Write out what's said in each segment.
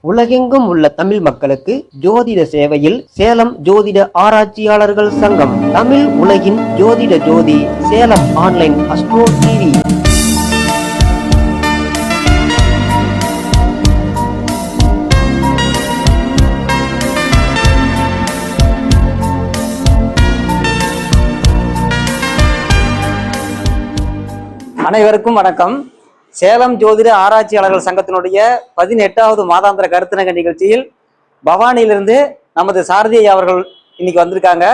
உலகெங்கும் உள்ள தமிழ் மக்களுக்கு ஜோதிட சேவையில் சேலம் ஜோதிட ஆராய்ச்சியாளர்கள் சங்கம். தமிழ் உலகின் ஜோதிட ஜோதி சேலம் ஆன்லைன் அஸ்ட்ரோ டிவி. அனைவருக்கும் வணக்கம். சேலம் ஜோதிட ஆராய்ச்சியாளர்கள் சங்கத்தினுடைய 18வது மாதாந்திர கருத்தரங்க நிகழ்ச்சியில் பவானியிலிருந்து நமது சாரதி ஐயா அவர்கள் இன்னைக்கு வந்திருக்காங்க.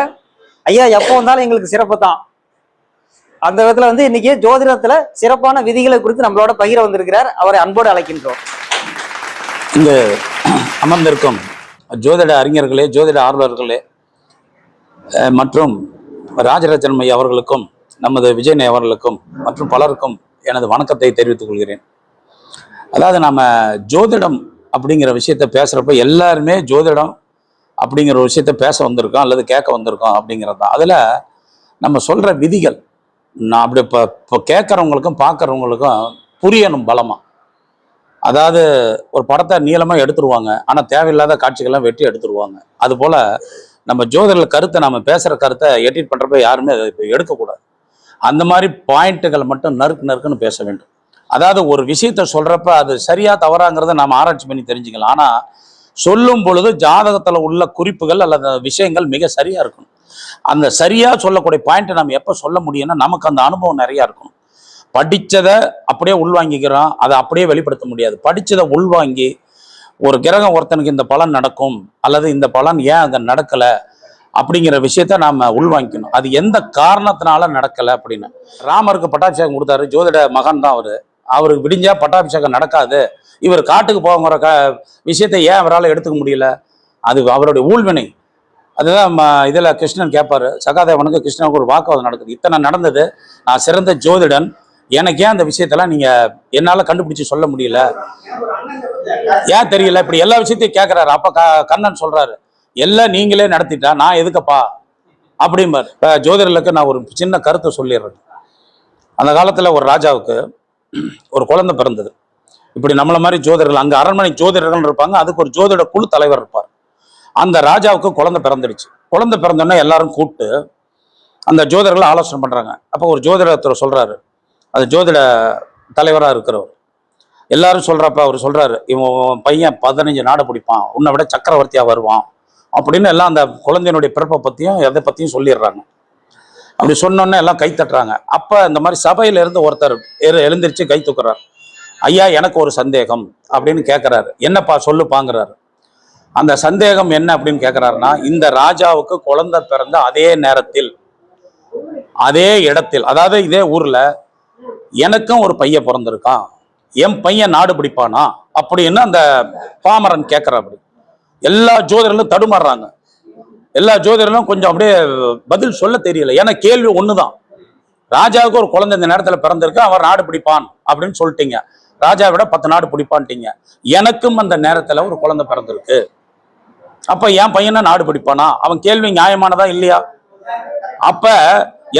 ஐயா எப்போ வந்தாலும் எங்களுக்கு சிறப்பு தான். அந்த விதத்துல இன்னைக்கு ஜோதிடத்துல சிறப்பான விதிகளை குறித்து நம்மளோட பகிர வந்திருக்கிறார். அவரை அன்போடு அழைக்கின்றோம். இங்கு அமர்ந்திருக்கும் ஜோதிட அறிஞர்களே, ஜோதிட ஆர்வலர்களே மற்றும் ராஜரத்னம் ஐயா அவர்களுக்கும், நமது விஜயன் அவர்களுக்கும் மற்றும் பலருக்கும் எனது வணக்கத்தை தெரிவித்துக் கொள்கிறேன். அதாவது நம்ம ஜோதிடம் அப்படிங்கிற விஷயத்த பேசுகிறப்ப எல்லாருமே ஜோதிடம் அப்படிங்கிற ஒரு விஷயத்த பேச வந்திருக்கோம் அல்லது கேட்க வந்திருக்கோம் அப்படிங்கிறது தான். அதில் நம்ம சொல்கிற விதிகள் நான் அப்படி இப்போ கேட்குறவங்களுக்கும் பார்க்குறவங்களுக்கும் புரியணும் பலமாக. அதாவது ஒரு படத்தை நீளமாக எடுத்துருவாங்க, ஆனால் தேவையில்லாத காட்சிகள்லாம் வெட்டி எடுத்துருவாங்க. அதுபோல் நம்ம ஜோதிடர்கள் கருத்தை, நம்ம பேசுகிற கருத்தை எடிட் பண்ணுறப்ப யாருமே அதை இப்போ எடுக்கக்கூடாது. அந்த மாதிரி பாயிண்ட்டுகளை மட்டும் நறுக்குன்னு பேச வேண்டும். அதாவது ஒரு விஷயத்த சொல்றப்ப அது சரியா தவறாங்கிறத நாம் ஆராய்ச்சி பண்ணி தெரிஞ்சுக்கலாம். ஆனால் சொல்லும் பொழுது ஜாதகத்தில் உள்ள குறிப்புகள் அல்லது விஷயங்கள் மிக சரியா இருக்கணும். அந்த சரியா சொல்லக்கூடிய பாயிண்ட்டை நம்ம எப்போ சொல்ல முடியும்னா நமக்கு அந்த அனுபவம் நிறையா இருக்கணும். படித்ததை அப்படியே உள்வாங்கிக்கிறோம், அதை அப்படியே வெளிப்படுத்த முடியாது. படித்ததை உள்வாங்கி ஒரு கிரகம் ஒருத்தனுக்கு இந்த பலன் நடக்கும் அல்லது இந்த பலன் ஏன் அங்கே நடக்கலை அப்படிங்கிற விஷயத்த நாம உள்வாங்கிக்கணும். அது எந்த காரணத்தினால நடக்கலை அப்படின்னு. ராமருக்கு பட்டாபிஷேகம் கொடுத்தாரு, ஜோதிட மகன் தான் அவருக்கு விடிஞ்சா பட்டாபிஷேகம் நடக்காது, இவர் காட்டுக்கு போகிற விஷயத்தை ஏன் அவரால் எடுத்துக்க முடியல? அது அவருடைய ஊழ்வினை. அதுதான் இதில் கிருஷ்ணன் கேட்பாரு, சகாதேவனுக்கு கிருஷ்ணனுக்கு ஒரு வாக்குவாதம் நடக்குது. இத்தனை நடந்தது, நான் சிறந்த ஜோதிடன், எனக்கு ஏன் அந்த விஷயத்தெல்லாம் நீங்கள் என்னால் கண்டுபிடிச்சு சொல்ல முடியல, ஏன் தெரியல? இப்படி எல்லா விஷயத்தையும் கேட்குறாரு. அப்போ கண்ணன் சொல்கிறாரு, எல்லாம் நீங்களே நடத்திட்டா நான் எதுக்கப்பா அப்படிம்பார். இப்போ ஜோதிடர்களுக்கு நான் ஒரு சின்ன கருத்தை சொல்லிடுறேன். அந்த காலத்தில் ஒரு ராஜாவுக்கு ஒரு குழந்தை பிறந்தது. இப்படி நம்மள மாதிரி ஜோதிடர்கள், அங்கே அரண்மனை ஜோதிடர்கள் இருப்பாங்க, அதுக்கு ஒரு ஜோதிட குழு தலைவர் இருப்பார். அந்த ராஜாவுக்கு குழந்தை பிறந்துடுச்சு. குழந்தை பிறந்தோடனே எல்லாரும் கூப்பிட்டு அந்த ஜோதிடர்கள் ஆலோசனை பண்ணுறாங்க. அப்போ ஒரு ஜோதிடத்தில் சொல்கிறாரு, அது ஜோதிட தலைவராக இருக்கிறவர், எல்லாரும் சொல்கிறப்ப அவர் சொல்கிறாரு, இவன் பையன் 15 நாடு பிடிப்பான், உன்னை விட சக்கரவர்த்தியாக வருவான் அப்படின்னு எல்லாம் அந்த குழந்தையினுடைய பிறப்பை பற்றியும் எதை பற்றியும் சொல்லிடுறாங்க. அப்படி சொன்னோன்னே எல்லாம் கை தட்டுறாங்க. அப்போ இந்த மாதிரி சபையிலேருந்து ஒருத்தர் எழுந்திரிச்சு கை தூக்குறார். ஐயா, எனக்கு ஒரு சந்தேகம் அப்படின்னு கேட்குறாரு. என்னப்பா சொல்லுப்பாங்கிறாரு. அந்த சந்தேகம் என்ன அப்படின்னு கேட்குறாருன்னா, இந்த ராஜாவுக்கு குழந்தை பிறந்த அதே நேரத்தில் அதே இடத்தில், அதாவது இதே ஊரில் எனக்கும் ஒரு பையன் பிறந்திருக்கான், என் பையன் நாடு பிடிப்பானா அப்படின்னு அந்த பாமரன் கேட்குறாரு. எல்லா ஜோதிடர்களும் தடுமாறுறாங்க. எல்லா ஜோதிடர்களும் கொஞ்சம் அப்படியே பதில் சொல்ல தெரியல. ஏன்னா கேள்வி ஒண்ணுதான், ராஜாவுக்கு ஒரு குழந்தை இந்த நேரத்துல பிறந்திருக்கு, அவர் நாடு பிடிப்பான் அப்படின்னு சொல்லிட்டீங்க, ராஜா விட 10 நாடு பிடிப்பான்ட்டீங்க, எனக்கும் அந்த நேரத்துல ஒரு குழந்தை பிறந்திருக்கு, அப்ப என் பையனை நாடு பிடிப்பானா? அவன் கேள்வி நியாயமானதா இல்லையா? அப்ப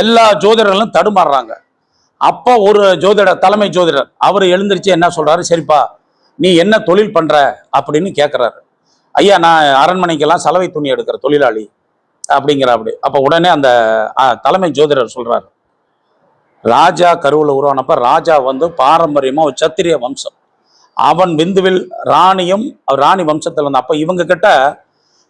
எல்லா ஜோதிடர்களும் தடுமாறுறாங்க. அப்ப ஒரு தலைமை ஜோதிடர் அவர் எழுந்திருச்சு என்ன சொல்றாரு, சரிப்பா நீ என்ன தொழில் பண்ற அப்படின்னு கேட்கிறாரு. ஐயா, நான் அரண்மனைக்கெல்லாம் சலவை துணி எடுக்கிற தொழிலாளி அப்படிங்கிற. அப்படி அப்போ உடனே அந்த தலைமை ஜோதிடர் சொல்றாரு, ராஜா கருவில் உருவானப்ப ராஜா பாரம்பரியமா ஒரு சத்திரிய வம்சம், அவன் விந்துவில் ராணி வம்சத்தில் வந்த. அப்போ இவங்க கிட்ட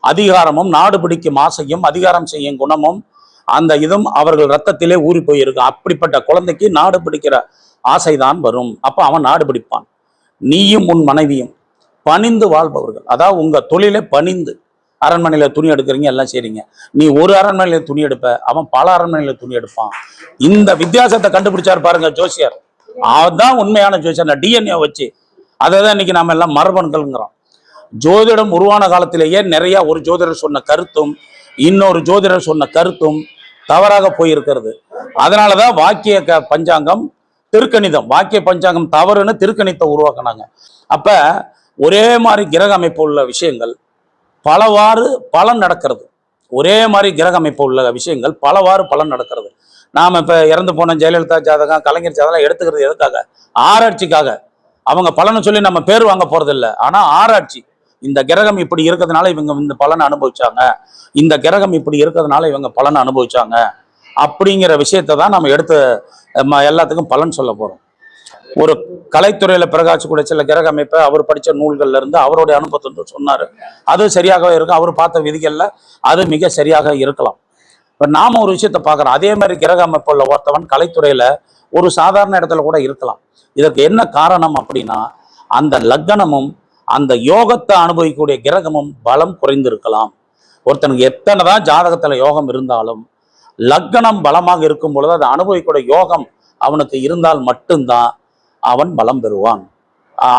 அதிகாரமும் நாடு பிடிக்கும் ஆசையும் அதிகாரம் செய்யும் குணமும் அந்த இதுவும் அவர்கள் ரத்தத்திலே ஊறி போயிருக்கு. அப்படிப்பட்ட குழந்தைக்கு நாடு பிடிக்கிற ஆசைதான் வரும். அப்போ அவன் நாடு பிடிப்பான். நீயும் உன் மனைவியும் பணிந்து வாழ்பவர்கள், அதாவது உங்க தொழிலே பணிந்து அரண்மனையில துணி எடுக்கிறீங்க, எல்லாம் செய்றீங்க. நீ ஒரு அரண்மனையில துணி எடுப்ப, அவன் பல அரண்மனையில துணி எடுப்பான். இந்த வித்தியாசத்தை கண்டுபிடிச்சாரு பாருங்க ஜோசியர். அதுதான் உண்மையான ஜோசியர். DNA வச்சு அதை தான் இன்னைக்கு நாம எல்லாம் மரபணுகள்ங்கிறோம். ஜோதிடம் உருவான காலத்திலேயே நிறைய ஒரு ஜோதிடர் சொன்ன கருத்தும் இன்னொரு ஜோதிடர் சொன்ன கருத்தும் தவறாக போயிருக்கிறது. அதனாலதான் வாக்கிய பஞ்சாங்கம், திருக்கணிதம், வாக்கிய பஞ்சாங்கம் தவறுன்னு திருக்கணித்தை உருவாக்குனாங்க. அப்ப ஒரே மாதிரி கிரக அமைப்பு உள்ள விஷயங்கள் பலவாறு பலன் நடக்கிறது. ஒரே மாதிரி கிரக அமைப்பு உள்ள விஷயங்கள் பலவாறு பலன் நடக்கிறது. நாம் இப்போ இறந்து போன ஜெயலலிதா ஜாதகம், கலைஞர் ஜாதகம் எடுத்துக்கிறது எதுக்காக? ஆராய்ச்சிக்காக. அவங்க பலனை சொல்லி நம்ம பேர் வாங்க போறது இல்லை, ஆனால் ஆராய்ச்சி. இந்த கிரகம் இப்படி இருக்கிறதுனால இவங்க இந்த பலனை அனுபவிச்சாங்க, இந்த கிரகம் இப்படி இருக்கிறதுனால இவங்க பலனை அனுபவிச்சாங்க அப்படிங்கிற விஷயத்தை தான் நம்ம எடுத்து எல்லாத்துக்கும் பலன் சொல்ல போறோம். ஒரு கலைத்துறையில பிரகாசிக்கூடிய சில கிரக அமைப்பை அவர் படித்த நூல்கள்ல இருந்து அவருடைய அனுபவத்தை சொன்னாரு. அது சரியாகவே இருக்கும். அவர் பார்த்த விதிகள்ல அது மிக சரியாக இருக்கலாம். இப்ப நாம ஒரு விஷயத்த பார்க்குறோம். அதே மாதிரி கிரக அமைப்புள்ள ஒருத்தவன் கலைத்துறையில ஒரு சாதாரண இடத்துல கூட இருக்கலாம். இதற்கு என்ன காரணம் அப்படின்னா, அந்த லக்னமும் அந்த யோகத்தை அனுபவிக்கக்கூடிய கிரகமும் பலம் குறைந்திருக்கலாம். ஒருத்தனுக்கு எத்தனை தான் ஜாதகத்துல யோகம் இருந்தாலும் லக்னம் பலமாக இருக்கும் பொழுது அதை அனுபவிக்கக்கூடிய யோகம் அவனுக்கு இருந்தால் மட்டும்தான் அவன் பலம் பெறுவான்.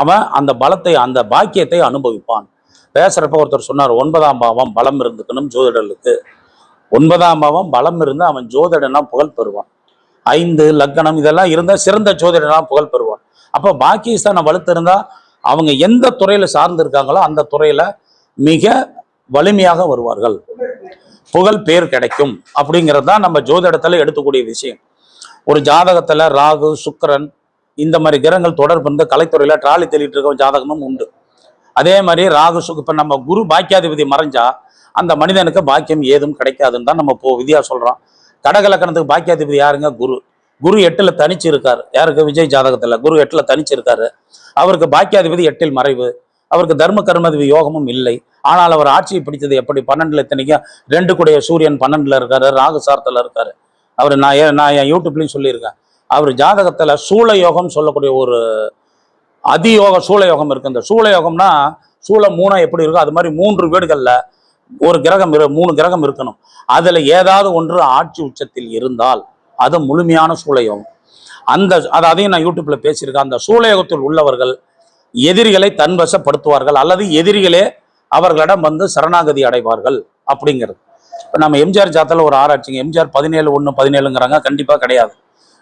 அவன் அந்த பலத்தை, அந்த பாக்கியத்தை அனுபவிப்பான். பேசுறப்ப ஒருத்தர் சொன்னார், 9ஆம் பாவம் பலம் இருந்துக்கணும் ஜோதிடர்களுக்கு. 9ஆம் பாவம் பலம் இருந்து அவன் ஜோதிடனா புகழ் பெறுவான். 5 லக்னம் இதெல்லாம் இருந்தால் சிறந்த ஜோதிடனா புகழ் பெறுவான். அப்போ பாக்கியஸ்தானம் வலுத்து இருந்தா அவங்க எந்த துறையில சார்ந்து இருக்காங்களோ அந்த துறையில மிக வலிமையாக வருவார்கள், புகழ் பேர் கிடைக்கும். அப்படிங்கிறது தான் நம்ம ஜோதிடத்துல எடுத்துக்கூடிய விஷயம். ஒரு ஜாதகத்துல ராகு சுக்கிரன் இந்த மாதிரி கிரகங்கள் தொடர்பு இருந்து கலைத்துறையில ட்ராலி தெளிட்டு இருக்க ஜாதகமும் உண்டு. அதே மாதிரி ராகு இப்ப நம்ம குரு பாக்கியாதிபதி மறைஞ்சா அந்த மனிதனுக்கு பாக்கியம் ஏதும் கிடைக்காதுன்னு தான் நம்ம விதியா சொல்றோம். கடகலக்கணத்துக்கு பாக்கியாதிபதி யாருங்க? குரு. குரு 8ல் தனிச்சு இருக்காரு. யாருக்கு? விஜய் ஜாதகத்துல குரு 8ல் தனிச்சு இருக்காரு. அவருக்கு பாக்கியாதிபதி 8ல் மறைவு. அவருக்கு தர்ம கர்மாதிபதி யோகமும் இல்லை. ஆனால் அவர் ஆட்சியை பிடித்தது எப்படி? 12ல் இத்தனைக்கும் 2 கூடிய சூரியன் 12ல் இருக்காரு, ராகு சாரத்துல இருக்காரு. அவர் நான் என் யூடியூப்லையும் சொல்லியிருக்கேன். அவர் ஜாதகத்துல சூழ யோகம் சொல்லக்கூடிய ஒரு அதியோக சூழ யோகம் இருக்கு. இந்த சூழ யோகம்னா சூழ 3 எப்படி இருக்கும் அது மாதிரி 3 வீடுகள்ல ஒரு கிரகம் 3 கிரகம் இருக்கணும். அதுல ஏதாவது ஒன்று ஆட்சி உச்சத்தில் இருந்தால் அது முழுமையான சூழயோகம். அதையும் நான் யூடியூப்ல பேசியிருக்கேன். அந்த சூழயோகத்தில் உள்ளவர்கள் எதிரிகளை தன்வசப்படுத்துவார்கள் அல்லது எதிரிகளே அவர்களிடம் வந்து சரணாகதி அடைவார்கள் அப்படிங்கிறது. இப்போ நம்ம எம்ஜிஆர் ஜாதகத்தில் ஒரு ஆராய்ச்சிங்க, எம்ஜிஆர் 17:1:17ங்கிறாங்க. கண்டிப்பாக கிடையாது.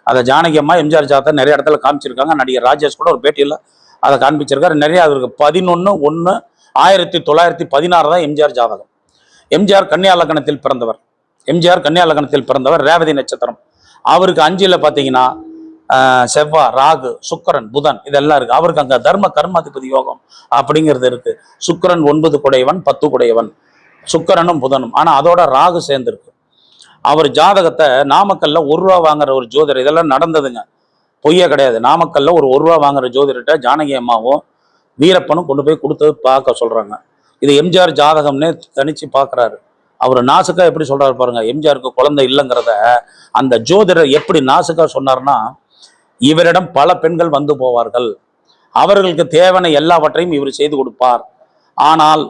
அதை ஜானகி அம்மா எம்ஜிஆர் ஜாதகத்தை நிறைய இடத்துல காமிச்சிருக்காங்க. நடிகர் ராஜேஷ் கூட ஒரு பேட்டியில் அதை காண்பிச்சிருக்காரு. நிறைய அது இருக்கு. 11/1/1916 தான் எம்ஜிஆர் ஜாதகம். எம்ஜிஆர் கன்னியா லக்னத்தில் பிறந்தவர். ரேவதி நட்சத்திரம். அவருக்கு 5ல் பார்த்தீங்கன்னா செவ்வாய், ராகு, சுக்கிரன், புதன் இதெல்லாம் இருக்கு. அவருக்கு அங்க தர்ம கர்மாதிபதி யோகம் அப்படிங்கிறது இருக்கு. சுக்கிரன் 9 குடையவன் 10 குடையவன், சுக்கிரனும் புதனும். ஆனா அதோட ராகு சேர்ந்துருக்கு. அவர் ஜாதகத்தை நாமக்கல்ல 1 ரூபா வாங்குற ஒரு ஜோதிடர், இதெல்லாம் நடந்ததுங்க, பொய்யே கிடையாது. நாமக்கல்ல ஒரு 1 ரூபா வாங்குற ஜோதிடர்கிட்ட ஜானகி அம்மாவும் வீரப்பனும் கொண்டு போய் கொடுத்து பார்க்க சொல்றாங்க. இது எம்ஜிஆர் ஜாதகம்னே தனிச்சு பார்க்குறாரு. அவர் நாசுக்கா எப்படி சொல்றாரு பாருங்க. எம்ஜிஆருக்கு குழந்தை இல்லைங்கிறத அந்த ஜோதிடர் எப்படி நாசுக்கா சொன்னார்னா, இவரிடம் பல பெண்கள் வந்து போவார்கள், அவர்களுக்கு தேவையான எல்லாவற்றையும் இவர் செய்து கொடுப்பார். ஆனால்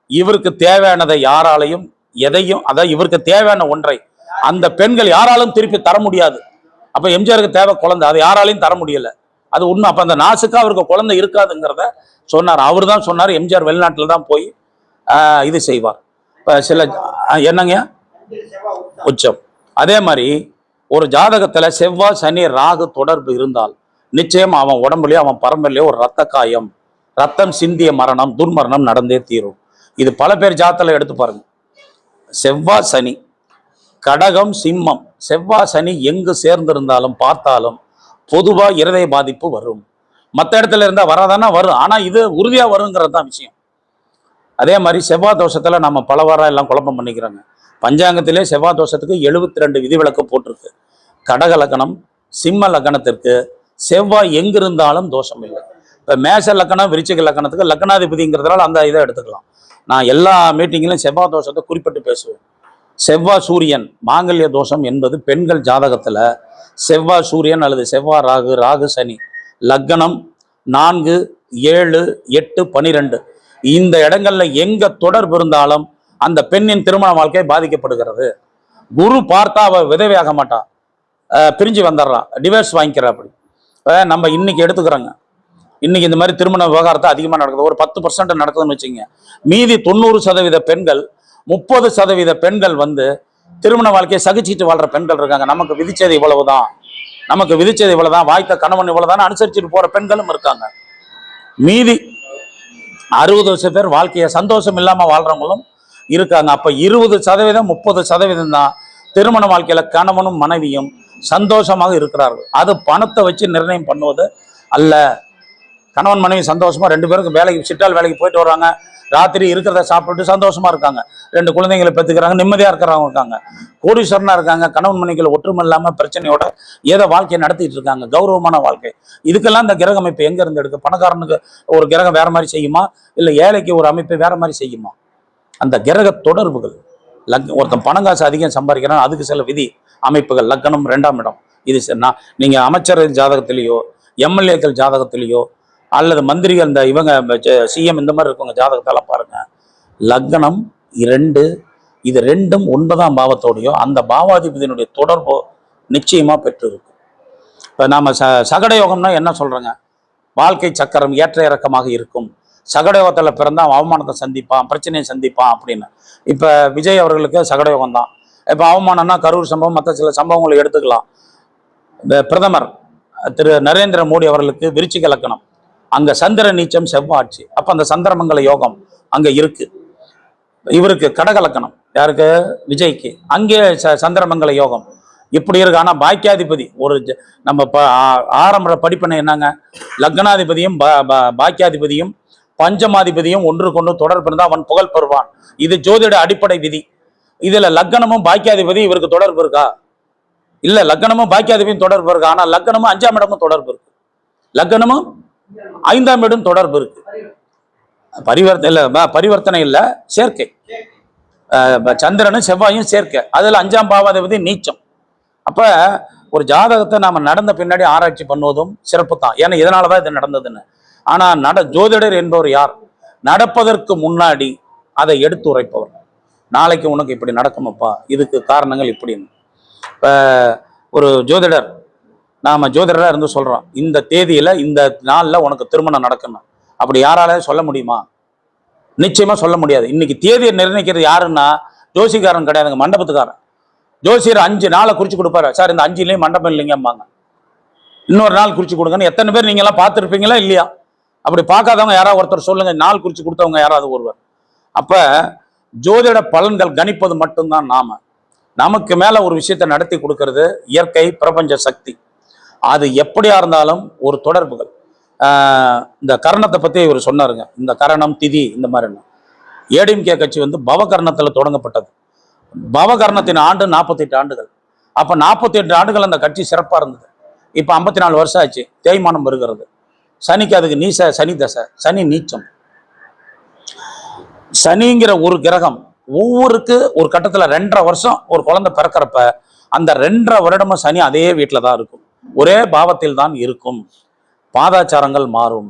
இவருக்கு தேவையானதை யாராலையும் எதையும், அதாவது இவருக்கு தேவையான ஒன்றை அந்த பெண்கள் யாராலும் திருப்பி தர முடியாது. அப்ப எம்ஜிஆருக்கு தேவை குழந்தை, அதை யாராலையும் தர முடியல. அது உண்மை. அப்ப அந்த நாசுக்கா அவருக்கு குழந்தை இருக்காதுங்கிறத சொன்னார். அவர் தான் சொன்னார். எம்ஜிஆர் வெளிநாட்டில் தான் போய் இது செய்வார். சில என்னங்க உச்சம். அதே மாதிரி ஒரு ஜாதகத்துல செவ்வாய் சனி ராகு தொடர்பு இருந்தால் நிச்சயம் அவன் உடம்புலயோ அவன் பரம்பரையிலயோ ஒரு ரத்த காயம், ரத்தம் சிந்திய மரணம், துர்மரணம் நடந்தே தீரும். இது பல பேர் ஜாதகத்துல எடுத்து பாருங்க. செவ்வாய் சனி, கடகம் சிம்மம், செவ்வாய் சனி எங்கு சேர்ந்திருந்தாலும் பார்த்தாலும் பொதுவா இருதய பாதிப்பு வரும். மற்ற இடத்துல இருந்தா வராதானா வரும், ஆனா இது உறுதியா வருங்கிறது தான் விஷயம். அதே மாதிரி செவ்வாய் தோஷத்துல நம்ம பல வாரம் எல்லாம் குழப்பம் பண்ணிக்கிறாங்க. பஞ்சாங்கத்திலே செவ்வாய் தோஷத்துக்கு 72 விதிவிலக்கு போட்டிருக்கு. கடக லக்கணம் சிம்ம லக்கணத்திற்கு செவ்வாய் எங்கிருந்தாலும் தோஷம் இல்லை. இப்போ மேஷ லக்கணம் விருச்சிக லக்கணத்துக்கு லக்னாதிபதிங்கிறதுனால அந்த இதை எடுத்துக்கலாம். நான் எல்லா மீட்டிங்கிலும் செவ்வாய் தோஷத்தை குறிப்பிட்டு பேசுவேன். செவ்வாய் சூரியன் மாங்கல்ய தோஷம் என்பது பெண்கள் ஜாதகத்துல செவ்வாய் சூரியன் அல்லது செவ்வாய் ராகு, ராகு சனி, லக்னம் 4, 7, 8, 12 இந்த இடங்கள்ல எங்க தொடர்பு இருந்தாலும் அந்த பெண்ணின் திருமண வாழ்க்கை பாதிக்கப்படுகிறது. குரு பார்த்தா அவ விதவையாக மாட்டா, பிரிஞ்சு வந்துடுறான், டிவோர்ஸ் வாங்கிக்கிறா. அப்படி நம்ம இன்னைக்கு எடுத்துக்கிறோங்க. இன்னைக்கு இந்த மாதிரி திருமண விவகாரத்தை அதிகமாக நடக்குது. ஒரு 10% நடக்குதுன்னு வச்சுங்க. மீதி 90% பெண்கள், 30% பெண்கள் வந்து திருமண வாழ்க்கையை சகிச்சுட்டு வாழ்ற பெண்கள் இருக்காங்க. நமக்கு விதிச்சது இவ்வளவுதான், வாய்த்த கணவன் இவ்வளவுதான் அனுசரிச்சுட்டு போற பெண்களும் இருக்காங்க. மீதி 60% பேர் வாழ்க்கையை சந்தோஷம் இல்லாம வாழ்றவங்களும் இருக்காங்க. அப்ப 20%, 30% தான் திருமண வாழ்க்கையில கணவனும் மனைவியும் சந்தோஷமாக இருக்கிறார்கள். அது பணத்தை வச்சு நிர்ணயம் பண்ணுவது அல்ல. கணவன் மனைவி சந்தோஷமா 2 பேருக்கும் வேலைக்கு சிட்டால் வேலைக்கு போயிட்டு வர்றாங்க, ராத்திரி இருக்கிறத சாப்பிட்டு சந்தோஷமா இருக்காங்க, 2 குழந்தைங்களை பெற்றுக்கிறாங்க, நிம்மதியா இருக்கிறவங்க இருக்காங்க, கோடீஸ்வரனா இருக்காங்க, கணவன் மனைவிகள் ஒற்றுமை இல்லாம பிரச்சனையோட ஏதோ வாழ்க்கையை நடத்திட்டு இருக்காங்க, கௌரவமான வாழ்க்கை. இதுக்கெல்லாம் இந்த கிரக அமைப்பு எங்க இருந்து எடுக்க? பணக்காரனுக்கு ஒரு கிரகம் வேற மாதிரி செய்யுமா, இல்ல ஏழைக்கு ஒரு அமைப்பு வேற மாதிரி செய்யுமா? அந்த கிரக தொடர்புகள். ஒருத்தன் பணம் காசு அதிகம் சம்பாதிக்கிறான், அதுக்கு சில விதி அமைப்புகள். லக்னம் 2ஆம் இடம். இது நீங்க அமைச்சர் ஜாதகத்திலேயோ, எம்எல்ஏக்கள் ஜாதகத்திலேயோ, அல்லது மந்திரிகள், இந்த இவங்க சிஎம் இந்த மாதிரி இருக்கவங்க ஜாதகத்தெல்லாம் பாருங்க. லக்னம் 2, இது 2ம் 9ஆம் பாவத்தோடையோ அந்த பாவாதிபதியினுடைய தொடர்போ நிச்சயமா பெற்று இருக்கும். இப்ப நாம சகடயோகம்னா என்ன சொல்றேங்க? வாழ்க்கை சக்கரம் ஏற்ற இறக்கமாக இருக்கும். சகடயோகத்துல பிறந்தா அவமானத்தை சந்திப்பான், பிரச்சனையை சந்திப்பான் அப்படின்னு. இப்ப விஜய் அவர்களுக்கு சகடயோகம் தான். இப்ப அவமானம்னா கரூர் சம்பவம், மற்ற சில சம்பவங்களை எடுத்துக்கலாம். பிரதமர் திரு நரேந்திர மோடி அவர்களுக்கு விருச்சிக லக்னம், அங்க சந்திர நீச்சம் செவ்வாட்சி, அப்ப அந்த சந்திரமங்கல யோகம் அங்க இருக்கு. இவருக்கு கடக லக்னம், யாருக்கு? விஜய்க்கு, அங்கே சந்திரமங்கல யோகம் இப்படி இருக்கு. ஆனா பாக்கியாதிபதி ஒரு நம்ம ஆரம்ப படிப்பினை என்னங்க? லக்னாதிபதியும் பாக்கியாதிபதியும் பஞ்சமாதிபதியும் ஒன்றுக்கொன்று தொடர்பு இருந்தால் அவன் புகழ் பெறுவான். இது ஜோதிட அடிப்படை விதி. இதுல லக்னமும் பாக்கியாதிபதி இவருக்கு தொடர்பு இருக்கா? இல்ல, லக்னமும் பாக்கியாதிபதியும் தொடர்பு இருக்கு. ஆனா லக்னமும் 5ஆம் இடமும் தொடர்பு இருக்கு, லக்னமும் 5ஆம் இடம் தொடர்பு இருக்கு. பரிவர்த்தனை இல்ல, சேர்க்கை. சந்திரனும் செவ்வாயும் சேர்க்கை, அதுல 5ஆம் பாவாதிபதி நீச்சம். அப்ப ஒரு ஜாதகத்தை நாம நடந்த பின்னாடி ஆராய்ச்சி பண்ணுவதும் சிறப்பு தான். ஏன்னா இதனாலதான் இது நடந்ததுன்னு. ஆனா ஜோதிடர் என்பவர் யார்? நடப்பதற்கு முன்னாடி அதை எடுத்து உரைப்பவர். நாளைக்கு உனக்கு இப்படி நடக்குமப்பா, இதுக்கு காரணங்கள் இப்படின்னு. இப்ப ஒரு ஜோதிடர், நாம ஜோதிடரா இருந்து சொல்றோம், இந்த தேதியில இந்த நாள்ல உனக்கு திருமணம் நடக்கணும், அப்படி யாரால சொல்ல முடியுமா? நிச்சயமா சொல்ல முடியாது. இன்னைக்கு தேதியை நிர்ணயிக்கிறது யாருன்னா ஜோசிக்காரன் கிடையாதுங்க, மண்டபத்துக்காரன். ஜோசியர் 5 நாளை குறிச்சு கொடுப்பாரு. சார் இந்த 5லயும் மண்டபம் இல்லைங்கம்பாங்க, இன்னொரு நாள் குறிச்சு கொடுங்கன்னு. எத்தனை பேர் நீங்க எல்லாம் பார்த்துருப்பீங்களா இல்லையா? அப்படி பார்க்காதவங்க யாராவது ஒருத்தர் சொல்லுங்க, நாள் குறிச்சு கொடுத்தவங்க யாராவது ஒருவர். அப்ப ஜோதிட பலன்கள் கணிப்பது மட்டும்தான். நமக்கு மேல ஒரு விஷயத்தை நடத்தி கொடுக்கறது இயற்கை, பிரபஞ்ச சக்தி. அது எப்படியா இருந்தாலும் ஒரு தொடர்புகள். இந்த கரணத்தை பத்தி இவர் சொன்னாருங்க, இந்த கரணம் திதி இந்த மாதிரி. ஏடிஎம்கே கட்சி பவகரணத்துல தொடங்கப்பட்டது. பவகரணத்தின் ஆண்டு 48 ஆண்டுகள். அப்ப 48 ஆண்டுகள் அந்த கட்சி சிறப்பா இருந்தது. இப்ப 54 வருஷம் ஆச்சு, தேய்மானம் வருகிறது. சனிக்கு அதுக்கு சனி தசை, சனி நீச்சம். சனிங்கிற ஒரு கிரகம் ஒவ்வொருக்கு ஒரு கட்டத்துல 2.5 வருஷம் ஒரு குழந்தை பிறக்கிறப்ப அந்த 2.5 வருடமும் சனி அதே வீட்டில தான் இருக்கும், ஒரே பாவத்தில் தான் இருக்கும். பாதாச்சாரங்கள் மாறும்.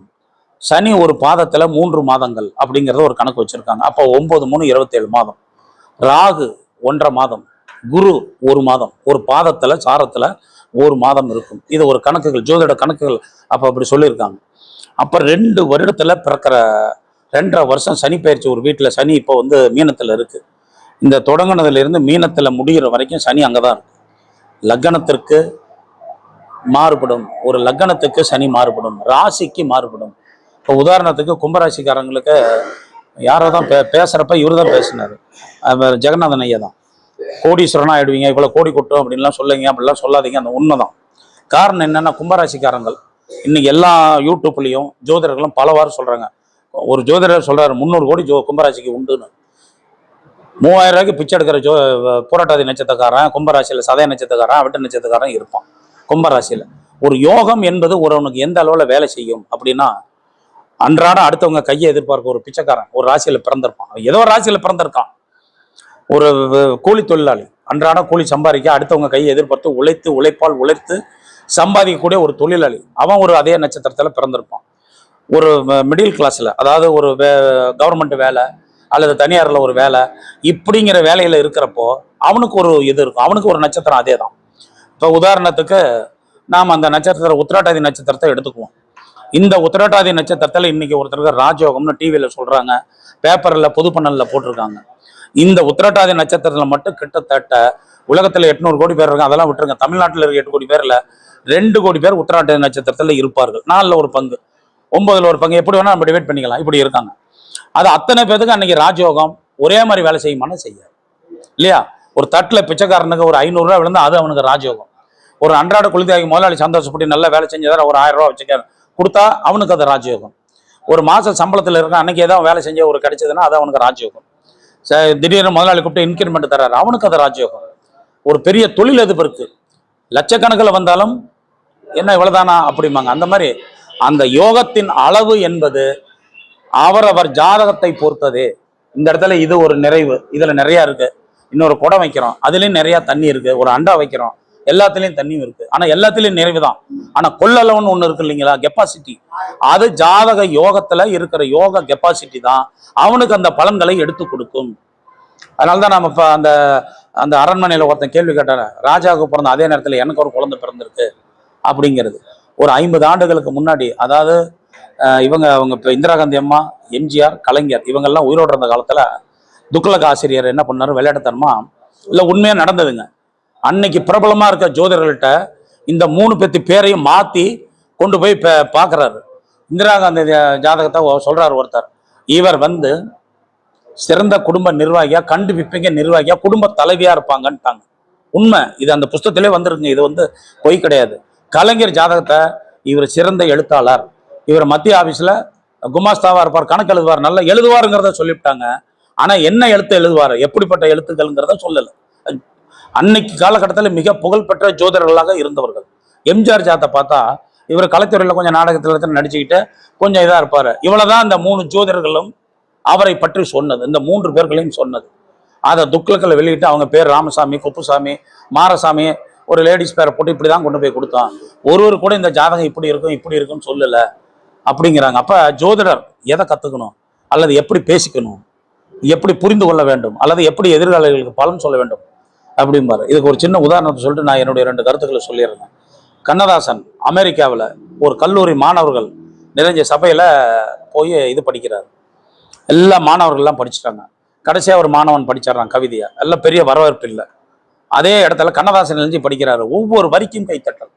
சனி ஒரு பாதத்துல 3 மாதங்கள் அப்படிங்கிறத ஒரு கணக்கு வச்சிருக்காங்க. அப்போ 9 3 27 மாதம். ராகு 1.5 மாதம், குரு 1 மாதம், ஒரு பாதத்துல சாரத்துல 1 மாதம் இருக்கும். இது ஒரு கணக்குகள், ஜோதிட கணக்குகள் அப்ப அப்படி சொல்லியிருக்காங்க. அப்ப 2 வருடத்துல பிறக்கிற 2.5 வருஷம் சனி பயிற்சி ஒரு வீட்டுல. சனி இப்போ மீனத்துல இருக்கு. இந்த தொடங்கினதுல இருந்து மீனத்துல முடிகிற வரைக்கும் சனி அங்கதான் இருக்கு. லக்னத்திற்கு மாறுபடும், ஒரு லக்னத்துக்கு சனி மாறுபடும், ராசிக்கு மாறுபடும். இப்போ உதாரணத்துக்கு கும்பராசிக்காரங்களுக்கு யாரோ தான் பேசுறப்ப இவரு தான் பேசினாரு, ஜெகநாதன் ஐயா தான். கோடீஸ்வரனா ஆயிடுவீங்க, இவ்வளவு கோடி கொட்டும் அப்படின்லாம் சொல்லுங்க, அப்படிலாம் சொல்லாதீங்க. அந்த உண்மைதான். காரணம் என்னன்னா, கும்பராசிக்காரங்கள் இன்னைக்கு எல்லா யூடியூப்லயும் ஜோதிடர்களும் பலவாறு சொல்றாங்க. ஒரு ஜோதிடர் சொல்றாரு 300 கோடி கும்பராசிக்கு உண்டுன்னு. 3000 ரூபாய்க்கு பிச்சை எடுக்கிற பூரட்டாதி நட்சத்திரக்காரன், கும்பராசியில சதய நட்சத்திரக்காரன், விட்ட நட்சத்திரக்காரன் இருப்பான். கும்பராசியில ஒரு யோகம் என்பது ஒருவனுக்கு எந்த அளவுல வேலை செய்யும் அப்படின்னா, அன்றாடம் அடுத்தவங்க கையை எதிர்பார்க்க ஒரு பிச்சைக்காரன் ஒரு ராசியில பிறந்திருப்பான், ஏதோ ஒரு ராசியில பிறந்திருக்கான். ஒரு கூலி தொழிலாளி அன்றாடம் கூலி சம்பாதிக்க அடுத்தவங்க கையை எதிர்பார்த்து உழைத்து சம்பாதிக்கக்கூடிய ஒரு தொழிலாளி, அவன் ஒரு அதே நட்சத்திரத்துல பிறந்திருப்பான். ஒரு மிடில் கிளாஸ்ல, அதாவது ஒரு கவர்மெண்ட் வேலை அல்லது தனியார்ல ஒரு வேலை இப்படிங்கிற வேலையில இருக்கிறப்போ அவனுக்கு ஒரு இது இருக்கும், அவனுக்கு ஒரு நட்சத்திரம் அதே தான். இப்போ உதாரணத்துக்கு நாம் அந்த நட்சத்திரம் உத்திராட்டாதி நட்சத்திரத்தை எடுத்துக்குவோம். இந்த உத்திராட்டாதி நட்சத்திரத்தில் இன்னைக்கு ஒருத்தருக்கு ராஜயோகம்னு டிவியில சொல்றாங்க, பேப்பர்ல பொதுப்பண்ணல்ல போட்டிருக்காங்க. இந்த உத்திராட்டாதி நட்சத்திரத்துல மட்டும் கிட்டத்தட்ட உலகத்துல 800 கோடி பேர் இருக்காங்க. அதெல்லாம் விட்டுருங்க, தமிழ்நாட்டில் இருக்க 8 கோடி பேர்ல 2 கோடி பேர் உத்திராட்டாதி நட்சத்திரத்துல இருப்பார்கள். 4ல் ஒரு பங்கு, 9ல் ஒரு பங்கு, எப்படி வேணா நம்ம டிவைட் பண்ணிக்கலாம், இப்படி இருக்காங்க. அது அத்தனை பேருக்கு அன்னைக்கு ராஜயோகம் ஒரே மாதிரி வேலை செய்யுமான்னு செய்யாது இல்லையா? ஒரு தட்டுல பிச்சைக்காரனுக்கு ஒரு 500 ரூபாய் விழுந்தா அது அவனுக்கு ராஜயோகம். ஒரு அன்றாட குளிர்தாகி முதலாளி சந்தோஷப்பட்டு நல்லா வேலை செஞ்சதார ஒரு 1000 ரூபாய் வச்சுக்க கொடுத்தா அவனுக்கு அது ராஜயோகம். ஒரு மாச சம்பளத்தில் இருக்க அன்னைக்கு ஏதாவது வேலை செஞ்ச ஒரு கிடைச்சதுன்னா அது அவனுக்கு ராஜயோகம். திடீர்னு முதலாளி கூப்பிட்டு இன்கிரிமெண்ட் தர்றாரு, அவனுக்கு அது ராஜயோகம். ஒரு பெரிய தொழிலதிபருக்கு லட்சக்கணக்கில் வந்தாலும் என்ன இவ்வளவுதானா அப்படிம்பாங்க. அந்த மாதிரி அந்த யோகத்தின் அளவு என்பது அவரவர் ஜாதகத்தை பொறுத்ததே. இந்த இடத்துல இது ஒரு நிறைவு, இதுல நிறைய இருக்கு. இன்னொரு குடம் வைக்கிறோம், அதுலயும் நிறைய தண்ணி இருக்கு. ஒரு அண்டா வைக்கிறோம், எல்லாத்துலயும் தண்ணியும் இருக்கு. ஆனா எல்லாத்துலயும் நிறைவு தான். ஆனா கொள்ளளவுன்னு ஒண்ணு இருக்கு இல்லைங்களா, கெப்பாசிட்டி. அது ஜாதக யோகத்துல இருக்கிற யோக கெப்பாசிட்டி தான் அவனுக்கு அந்த பலன்களை எடுத்து கொடுக்கும். அதனாலதான் நம்ம இப்ப அந்த அந்த அரண்மனையில ஒருத்தன் கேள்வி கேட்டார, ராஜாவுக்கு பிறந்த அதே நேரத்துல எனக்கு ஒரு குழந்தை பிறந்திருக்கு அப்படிங்கிறது. ஒரு 50 ஆண்டுகளுக்கு முன்னாடி, அதாவது அவங்க இப்போ இந்திரா காந்தி அம்மா, எம்ஜிஆர், கலைஞர் இவங்கெல்லாம் உயிரோடு இருந்த காலத்துல துக்ளக் ஆசிரியர் என்ன பண்ணாரு, விளையாட்டுத்தனமா இல்லை உண்மையா நடந்ததுங்க. அன்னைக்கு பிரபலமா இருக்க ஜோதிடர்கள்ட்ட இந்த 3 பேத்து பேரையும் மாத்தி கொண்டு போய் பார்க்குறாரு. இந்திரா காந்தி ஜாதகத்தை சொல்றாரு ஒருத்தர், இவர் சிறந்த குடும்ப நிர்வாகியா, கண்டுபிடிப்பீங்க நிர்வாகியா, குடும்ப தலைவியா இருப்பாங்கன்ட்டாங்க. உண்மை இது, அந்த புஸ்தகத்திலே வந்துருங்க, இது பொய் கிடையாது. கலைஞர் ஜாதகத்தை இவர் சிறந்த எழுத்தாளர், இவர் மத்திய ஆபீஸ்ல குமாஸ்தாவா இருப்பார், கணக்கு எழுதுவார், நல்லா எழுதுவாருங்கிறத சொல்லிவிட்டாங்க. ஆனா என்ன எழுத்து எழுதுவார், எப்படிப்பட்ட எழுத்துக்கள்ங்கிறத சொல்லல. அன்னைக்கு காலகட்டத்தில் மிக புகழ்பெற்ற ஜோதிடர்களாக இருந்தவர்கள். எம்ஜிஆர் ஜாதகத்தை பார்த்தா இவர் கலைத்துறையில் கொஞ்சம் நாடகத்தில் நடிச்சுக்கிட்டு கொஞ்சம் இதா இருப்பாரு. இவ்வளவுதான் இந்த 3 ஜோதிடர்களும் அவரை பற்றி சொன்னது, இந்த 3 பேர்களையும் சொன்னது. அதை துக்ளக்கில் வெளியிட்டு அவங்க பேர் ராமசாமி, குப்புசாமி, மாரசாமி, ஒரு லேடிஸ் பேரை போட்டு இப்படிதான் கொண்டு போய் கொடுத்தான். ஒருவர் கூட இந்த ஜாதகம் இப்படி இருக்கும் இப்படி இருக்குன்னு சொல்லல அப்படிங்கிறாங்க. அப்ப ஜோதிடர் எதை கத்துக்கணும், அல்லது எப்படி பேசிக்கணும், எப்படி புரிந்து கொள்ள வேண்டும், அல்லது எப்படி எதிர்காலிகளுக்கு பலன் சொல்ல வேண்டும் அப்படிம்பாரு. இதுக்கு ஒரு சின்ன உதாரணத்தை சொல்லிட்டு நான் என்னுடைய 2 கருத்துக்களை சொல்லிடுறேன். கண்ணதாசன் அமெரிக்காவில் ஒரு கல்லூரி மாணவர்கள் நிறைஞ்ச சபையில போய் இது படிக்கிறார். எல்லா மாணவர்கள்லாம் படிச்சுட்டாங்க. கடைசியா ஒரு மாணவன் படிச்சிடறான் கவிதையா, எல்லாம் பெரிய வரவேற்பு இல்லை. அதே இடத்துல கண்ணதாசன் எழுதி படிக்கிறாரு. ஒவ்வொரு வரிக்கும் கைத்தட்டல்,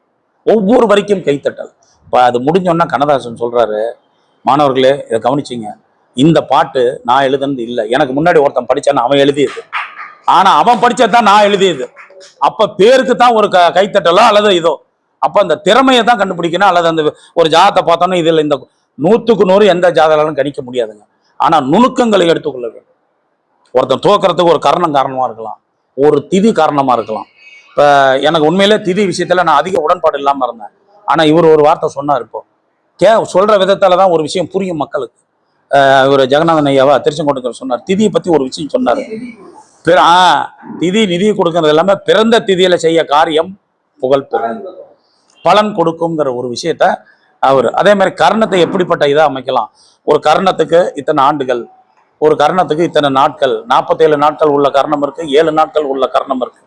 ஒவ்வொரு வரிக்கும் கைத்தட்டல். இப்போ அது முடிஞ்சோன்னா கண்ணதாசன் சொல்றாரு, மாணவர்களே இதை கவனிச்சிங்க, இந்த பாட்டு நான் எழுதுனது இல்லை, எனக்கு முன்னாடி ஒருத்தன் படிச்சான்னு அவன் எழுதியது, ஆனா அவன் படிச்சதான் நான் எழுதியது. அப்ப பேருக்கு தான் ஒரு கைத்தட்டலோ அல்லது இதோ. அப்ப அந்த திறமையை தான் கண்டுபிடிக்கணும். அல்லது அந்த ஒரு ஜாதகத்தை பார்த்தோன்னா இதுல இந்த 100க்கு 100 எந்த ஜாதகம் கணிக்க முடியாதுங்க. ஆனா நுணுக்கங்களை எடுத்துக்கொள்ள வேண்டும். ஒருத்தன் தோக்கிறதுக்கு ஒரு காரணமா இருக்கலாம், ஒரு திதி காரணமா இருக்கலாம். இப்ப எனக்கு உண்மையிலே திதி விஷயத்துல நான் அதிக உடன்பாடு இல்லாம இருந்தேன். ஆனா இவர் ஒரு வார்த்தை சொன்னார். இப்போ சொல்ற விதத்துலதான் ஒரு விஷயம் புரியும் மக்களுக்கு. இவர் ஜெகநாதன் ஐயாவா திருச்செங்கோட்டுக்கு சொன்னார், திதியை பத்தி ஒரு விஷயம் சொன்னாரு. திதி நிதி கொடுக்கறது எல்லாமே பிறந்த திதியில செய்ய காரியம் புகழ் பெறும், பலன் கொடுக்குங்கிற ஒரு விஷயத்த அவர். அதே மாதிரி கர்ணத்தை எப்படிப்பட்ட இதை அமைக்கலாம், ஒரு கர்ணத்துக்கு இத்தனை ஆண்டுகள், ஒரு கர்ணத்துக்கு இத்தனை நாட்கள், 47 நாட்கள் உள்ள கர்ணம் இருக்கு, 7 நாட்கள் உள்ள கர்ணம் இருக்கு.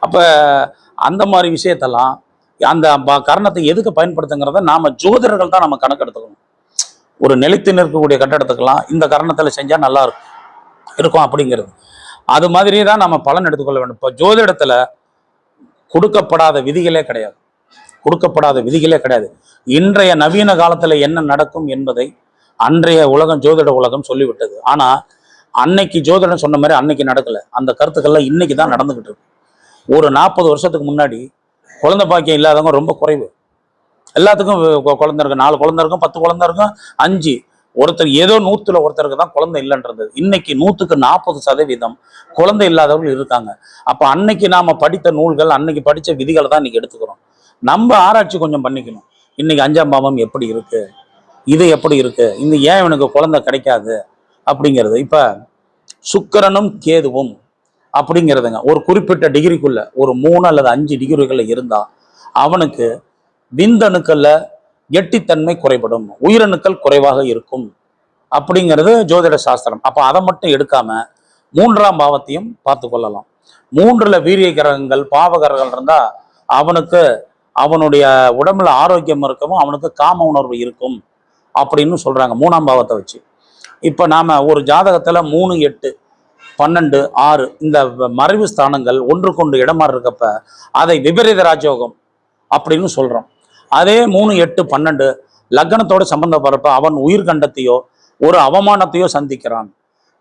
அப்ப அந்த மாதிரி விஷயத்தெல்லாம் அந்த கர்ணத்தை எதுக்கு பயன்படுத்துங்கிறத நாம ஜோதிடர்கள் தான் நம்ம கணக்கெடுத்துக்கணும். ஒரு நிலைத்து நிற்கக்கூடிய கட்டடத்துக்கெல்லாம் இந்த கர்ணத்துல செஞ்சா நல்லா இருக்கும் அப்படிங்கிறது. அது மாதிரி தான் நம்ம பலன் எடுத்துக்கொள்ள வேண்டும். இப்போ ஜோதிடத்துல கொடுக்கப்படாத விதிகளே கிடையாது, கொடுக்கப்படாத விதிகளே கிடையாது. இன்றைய நவீன காலத்துல என்ன நடக்கும் என்பதை அன்றைய உலகம், ஜோதிட உலகம் சொல்லிவிட்டது. ஆனா அன்னைக்கு ஜோதிடம் சொன்ன மாதிரி அன்னைக்கு நடக்கல. அந்த கருத்துக்கள்லாம் இன்னைக்கு தான் நடந்துகிட்டு இருக்கு. ஒரு 40 வருஷத்துக்கு முன்னாடி குழந்தை பாக்கியம் இல்லாதவங்க ரொம்ப குறைவு. எல்லாத்துக்கும் குழந்தை இருக்கு, 4 குழந்தை இருக்கும், 10 குழந்தை இருக்கும், 5. ஒருத்தர் ஏதோ 100ல ஒருத்தருக்கு தான் குழந்தை இல்லைன்றது. இன்னைக்கு 100க்கு 40% குழந்தை இல்லாதவர்கள் இருக்காங்க. அப்ப அன்னைக்கு நாம படித்த நூல்கள், அன்னைக்கு படிச்ச விதிகளை தான் இன்னைக்கு எடுத்துக்கிறோம். நம்ம ஆராய்ச்சி கொஞ்சம் பண்ணிக்கணும். இன்னைக்கு 5ஆம் பாவம் எப்படி இருக்கு, இது எப்படி இருக்கு, இந்த ஏன் இவனுக்கு குழந்தை கிடைக்காது அப்படிங்கிறது. இப்ப சுக்கிரனும் கேதுவும் அப்படிங்கிறதுங்க ஒரு குறிப்பிட்ட டிகிரிக்குள்ள, ஒரு 3 அல்லது 5 டிகிரிகள்ல இருந்தா அவனுக்கு விந்தணுக்கள்ல கெட்டித்தன்மை குறைபடும், உயிரணுக்கள் குறைவாக இருக்கும் அப்படிங்கிறது ஜோதிட சாஸ்திரம். அப்ப அதை மட்டும் எடுக்காம 3ஆம் பாவத்தையும் பார்த்து கொள்ளலாம். 3ல வீரிய கிரகங்கள், பாவ கிரகங்கள் இருந்தா அவனுக்கு அவனுடைய உடம்புல ஆரோக்கியம் இருக்கவும் அவனுக்கு காம உணர்வு இருக்கும் அப்படின்னு சொல்றாங்க 3ஆம் பாவத்தை வச்சு. இப்ப நாம ஒரு ஜாதகத்துல 3, 8, 12, 6 இந்த மறைவு ஸ்தானங்கள் ஒன்றுக்கொண்டு இடமாறு இருக்கப்ப அதை விபரீத ராஜயோகம் அப்படின்னு சொல்றோம். அதே 3, 8, 12 லக்னத்தோட சம்பந்தப்படுறப்ப அவன் உயிர்கண்டத்தையோ ஒரு அவமானத்தையோ சந்திக்கிறான்.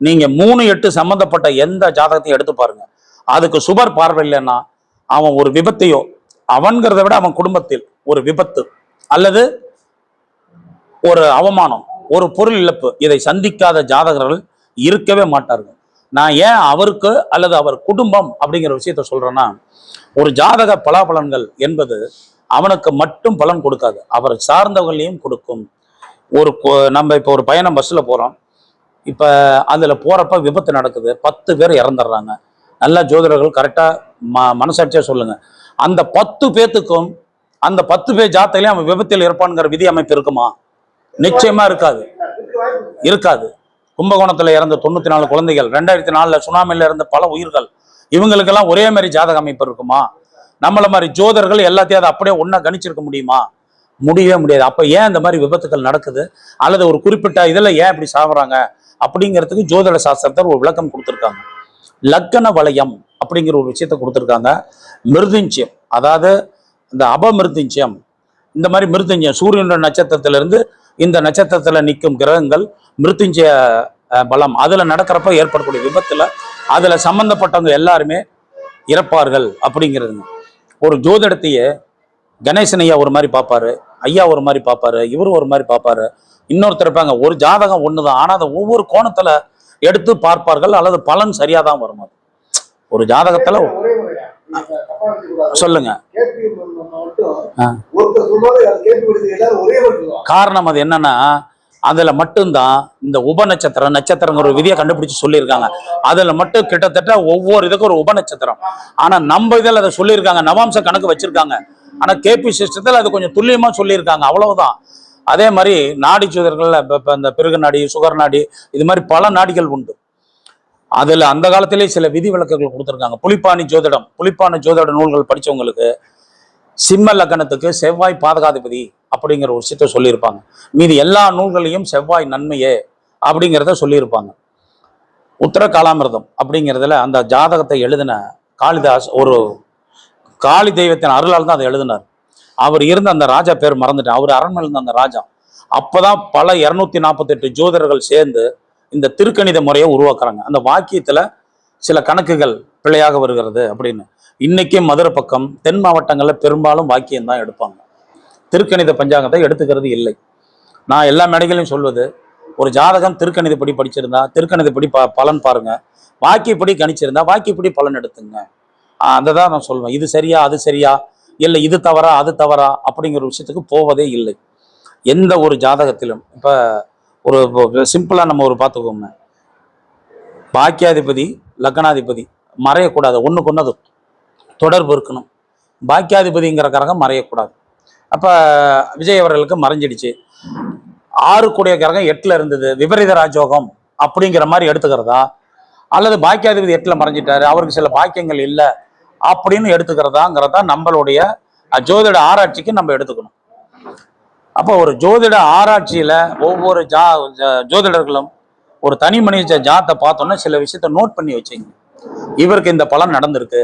நீங்க 3, 8 சம்பந்தப்பட்ட எந்த ஜாதகத்தையும் எடுத்து பாருங்க, அதுக்கு சுபர் பார்வை இல்லைன்னா அவன் ஒரு விபத்தையோ, அவன்கிறத விட அவன் குடும்பத்தில் ஒரு விபத்து அல்லது ஒரு அவமானம், ஒரு பொருள் இழப்பு இதை சந்திக்காத ஜாதகர்கள் இருக்கவே மாட்டார்கள். நான் ஏன் அவருக்கு அல்லது அவர் குடும்பம் அப்படிங்கிற விஷயத்த சொல்றேன்னா, ஒரு ஜாதக பலாபலன்கள் என்பது அவனுக்கு மட்டும் பலன் கொடுக்காது, அவரை சார்ந்தவர்களையும் கொடுக்கும். நம்ம இப்போ ஒரு பயணம் பஸ்ல போறோம், இப்ப அதுல போறப்ப விபத்து நடக்குது, 10 பேர் இறந்துடுறாங்க. நல்லா ஜோதிடர்கள் கரெக்டா மனசாட்சியா சொல்லுங்க, அந்த 10 பேத்துக்கும் அந்த 10 பேர் ஜாதகத்திலையும் அவன் விபத்தில் இருப்பான்ங்கிற விதி அமைப்பு இருக்குமா? நிச்சயமா இருக்காது, இருக்காது. கும்பகோணத்துல இறந்த 94 குழந்தைகள், 2004 சுனாமில இருந்த பல உயிர்கள், இவங்களுக்கெல்லாம் ஒரே மாதிரி ஜாதக அமைப்பு இருக்குமா? நம்மள மாதிரி ஜோதர்கள் எல்லாத்தையும் அதை அப்படியே ஒன்னா கணிச்சிருக்க முடியுமா? முடியவே முடியாது. அப்ப ஏன் இந்த மாதிரி விபத்துக்கள் நடக்குது, அல்லது ஒரு குறிப்பிட்ட இதுல ஏன் இப்படி சாகுறாங்க அப்படிங்கிறதுக்கு ஜோதிட சாஸ்திரத்தில் ஒரு விளக்கம் கொடுத்துருக்காங்க. லக்கண வளையம் அப்படிங்கிற ஒரு விஷயத்த கொடுத்துருக்காங்க. மிருதுஞ்சியம், அதாவது இந்த அபமிருதுஞ்சியம், இந்த மாதிரி மிருதுஞ்சியம் சூரியனோட நட்சத்திரத்திலிருந்து இந்த நட்சத்திரத்துல நிற்கும் கிரகங்கள் மிருத்துஞ்சய பலம், அதுல நடக்கிறப்ப ஏற்படக்கூடிய விபத்துல அதுல சம்பந்தப்பட்டவங்க எல்லாருமே இறப்பார்கள் அப்படிங்கிறதுங்க. ஒரு ஜோதிடத்தையே கணேசன் ஐயா ஒரு மாதிரி பார்ப்பாரு, ஐயா ஒரு மாதிரி பார்ப்பாரு, இவரும் ஒரு மாதிரி பார்ப்பாரு, இன்னொருத்தர் இருப்பாங்க. ஒரு ஜாதகம் ஒண்ணுதான், ஆனா அதை ஒவ்வொரு கோணத்துல எடுத்து பார்ப்பார்கள், அல்லது பலன் சரியாதான் வரும். அது ஒரு ஜாதகத்துல சொல்லுங்க. காரணம் அது என்னன்னா, அதுல மட்டும்தான் இந்த உப நட்சத்திரங்கிற ஒரு விதியை கண்டுபிடிச்சு சொல்லியிருக்காங்க. அதுல மட்டும் கிட்டத்தட்ட ஒவ்வொரு இதுக்கும் ஒரு உப நட்சத்திரம். ஆனா நம்ம இதில் அதை சொல்லியிருக்காங்க, நவாம்ச கணக்கு வச்சிருக்காங்க. ஆனா கேபி சிஸ்டத்தில் அது கொஞ்சம் துல்லியமா சொல்லியிருக்காங்க, அவ்வளவுதான். அதே மாதிரி நாடி ஜோதிடர்கள், இந்த பிறகு நாடி, சுகர் நாடி, இது மாதிரி பல நாடிகள் உண்டு. அதுல அந்த காலத்திலேயே சில விதி விலக்குகள் கொடுத்துருக்காங்க. புலிப்பாணி ஜோதிட நூல்கள் படிச்சவங்களுக்கு சிம்ம லக்னத்துக்கு செவ்வாய் பாதகாதிபதி அப்படிங்கிற ஒரு விஷயத்த சொல்லியிருப்பாங்க. மீதி எல்லா நூல்களையும் செவ்வாய் நன்மையே அப்படிங்கிறத சொல்லியிருப்பாங்க. உத்தர காலாமிர்தம் அப்படிங்கிறதுல அந்த ஜாதகத்தை எழுதின காளிதாஸ் ஒரு காளி தெய்வத்தின் அருளால் தான் அதை எழுதினார். அவர் இருந்த அந்த ராஜா பேர் மறந்துட்டேன், அவர் அரண்மனையில் இருந்த அந்த ராஜா. அப்பதான் பல 248 ஜோதிடர்கள் சேர்ந்து இந்த திருக்கணித முறையை உருவாக்குறாங்க. அந்த வாக்கியத்துல சில கணக்குகள் பிழையாக வருகிறது அப்படின்னு. இன்னைக்கு மதுரை பக்கம் தென் மாவட்டங்கள்ல பெரும்பாலும் வாக்கியம் தான் எடுப்பாங்க, திருக்கணித பஞ்சாங்கத்தை எடுத்துக்கிறது இல்லை. நான் எல்லா மேடைகளையும் சொல்வது, ஒரு ஜாதகம் திருக்கணிதப்படி படிச்சிருந்தா திருக்கணிதப்படி பலன் பாருங்க, வாக்கியப்படி கணிச்சிருந்தா வாக்கியப்படி பலன் எடுத்துங்க. அதை தான் நான் சொல்வேன். இது சரியா அது சரியா, இல்லை இது தவறா அது தவறா அப்படிங்கிற விஷயத்துக்கு போவதே இல்லை எந்த ஒரு ஜாதகத்திலும். இப்போ ஒரு சிம்பிளா நம்ம ஒரு பார்த்துக்கோங்க, பாக்கியாதிபதி லக்னாதிபதி மறையக்கூடாது, ஒண்ணுக்கு ஒன்று அது தொடர்பு இருக்கணும். பாக்கியாதிபதிங்கிற கிரகம் மறையக்கூடாது. அப்ப விஜய் அவர்களுக்கு மறைஞ்சிடுச்சு. 6 கூடிய கிரகம் 8ல இருந்தது, விபரீத ராஜயோகம் அப்படிங்கிற மாதிரி எடுத்துக்கிறதா, அல்லது பாக்கியாதிபதி 8ல மறைஞ்சிட்டாரு, அவருக்கு சில பாக்கியங்கள் இல்லை அப்படின்னு எடுத்துக்கிறதாங்கிறதா நம்மளுடைய ஜோதிட ஆராய்ச்சிக்கு நம்ம எடுத்துக்கணும். அப்போ ஒரு ஜோதிட ஆராய்ச்சியில ஒவ்வொரு ஜோதிடர்களும் ஒரு தனி மனித ஜாத்தை பார்த்தோன்னா சில விஷயத்த நோட் பண்ணி வச்சுங்க. இவருக்கு இந்த பலன் நடந்திருக்கு,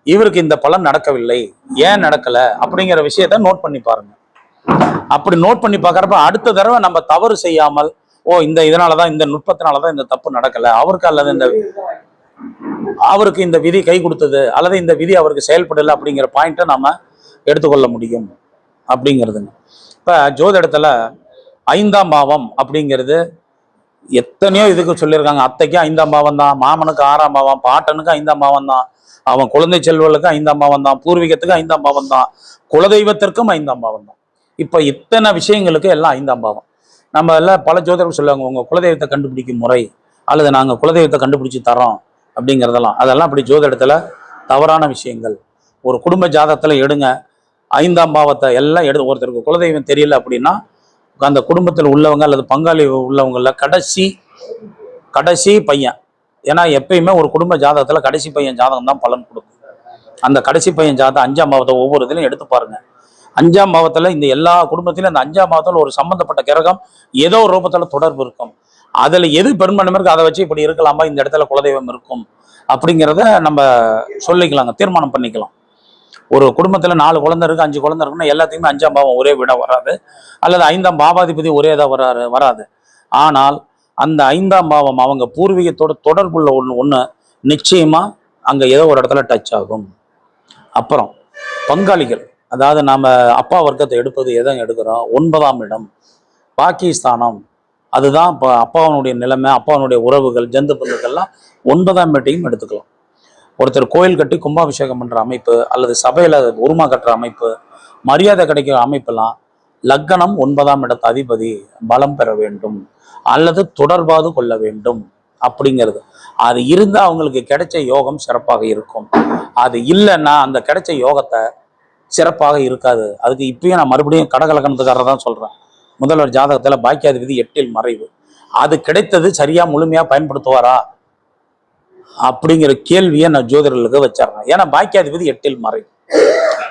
இவருக்கு இந்த பலன் நடக்கவில்லை, ஏன் நடக்கல அப்படிங்கிற விஷயத்த நோட் பண்ணி பாருங்க. அப்படி நோட் பண்ணி பார்க்கறப்ப அடுத்த தடவை நம்ம தவறு செய்யாமல், இதனாலதான் இந்த நுட்பத்தினாலதான் இந்த தப்பு நடக்கல, அவருக்கு அல்லது அவருக்கு இந்த விதி கை கொடுத்தது, அல்லது இந்த விதி அவருக்கு செயல்படலை அப்படிங்கிற பாயிண்ட்டை நம்ம எடுத்துக்கொள்ள முடியும் அப்படிங்கிறதுங்க. இப்ப ஜோதிடத்துல 5ஆம் பாவம் அப்படிங்கிறது எத்தனையோ இதுக்கு சொல்லியிருக்காங்க. அத்தைக்கு 5ஆம் பாவம் தான், மாமனுக்கு 6ஆம் பாவம், பாட்டனுக்கு 5ஆம் பாவம் தான், அவன் குழந்தை செல்வர்களுக்கு 5ஆம் பாவம் தான், பூர்வீகத்துக்கு 5ஆம் பாவம் தான், குலதெய்வத்திற்கும் 5ஆம் பாவம் தான். இப்ப இத்தனை விஷயங்களுக்கு எல்லாம் 5ஆம் பாவம். நம்ம எல்லாம் பல ஜோதிடர்கள் சொல்லுவாங்க, உங்க குலதெய்வத்தை கண்டுபிடிக்கும் முறை, அல்லது நாங்க குலதெய்வத்தை கண்டுபிடிச்சு தரோம் அதெல்லாம் அப்படி ஜோதிடத்துல தவறான விஷயங்கள். ஒரு குடும்ப ஜாதகத்துல எடுங்க, 5ஆம் பாவத்தை எல்லாம் ஒருத்தருக்கு குலதெய்வம் தெரியல அப்படின்னா அந்த குடும்பத்தில் உள்ளவங்க அல்லது பங்காளி உள்ளவங்கள கடைசி பையன், ஏன்னா எப்பயுமே ஒரு குடும்ப ஜாதகத்துல கடைசி பையன் ஜாதகம் தான் பலன் கொடுக்கும். அந்த கடைசி பையன் ஜாதகம் 5ஆம் பாவத்தை ஒவ்வொரு இதுலையும் எடுத்து பாருங்க. 5ஆம் பாவத்துல இந்த எல்லா குடும்பத்திலும் அந்த 5ஆம் பாவத்துல ஒரு சம்பந்தப்பட்ட கிரகம் ஏதோ ஒரு ரூபத்துல தொடர்பு இருக்கும். அதுல எது பெரும்பான்மை இருக்கு அதை வச்சு இப்படி இருக்கலாமா, இந்த இடத்துல குலதெய்வம் இருக்கும் அப்படிங்கிறத நம்ம சொல்லிக்கலாங்க, தீர்மானம் பண்ணிக்கலாம். ஒரு குடும்பத்துல 4 குழந்தை இருக்கு, 5 குழந்தை இருக்குன்னா எல்லாத்தையுமே 5ஆம் பாவம் ஒரே விட வராது, அல்லது 5ஆம் பாவாதிபதி ஒரே தான் வராது. ஆனால் அந்த 5ஆம் பாவம் அவங்க பூர்வீகத்தோட தொடர்புள்ள ஒண்ணு நிச்சயமா அங்க ஏதோ ஒரு இடத்துல டச் ஆகும். அப்புறம் பங்காளிகள், அதாவது நாம அப்பா வர்க்கத்தை எடுப்பது எதை எடுக்கிறோம், 9ஆம் இடம், பாகிஸ்தானம், அதுதான் இப்போ அப்பாவனுடைய நிலைமை, அப்பாவனுடைய உறவுகள், ஜந்து பந்துக்கள்லாம் 9ஆம் வீட்டையும் எடுத்துக்கலாம். ஒருத்தர் கோயில் கட்டி கும்பாபிஷேகம் பண்ற அமைப்பு, அல்லது சபையில உருமா கட்டுற அமைப்பு, மரியாதை கிடைக்கிற அமைப்பெல்லாம் லக்னம் 9ஆம் இடத்து அதிபதி பலம் பெற வேண்டும் அல்லது தொடர்பாது கொள்ள வேண்டும் அப்படிங்கிறது. அது இருந்தால் அவங்களுக்கு கிடைச்ச யோகம் சிறப்பாக இருக்கும். அது இல்லைன்னா அந்த கிடைச்ச யோகத்தை சிறப்பாக இருக்காது. அதுக்கு இப்பயும் நான் மறுபடியும் கடகலக்கணத்துக்காரர் தான் சொல்றேன். முதல்வர் ஜாதகத்துல பாக்கியாதிபதி 8இல் மறைவு. அது கிடைத்தது சரியா முழுமையா பயன்படுத்துவாரா அப்படிங்கிற கேள்வியை நான் ஜோதிடர்களுக்கு வச்சிடறேன். ஏன்னா பாக்கியாதிபதி 8இல் மறைவு.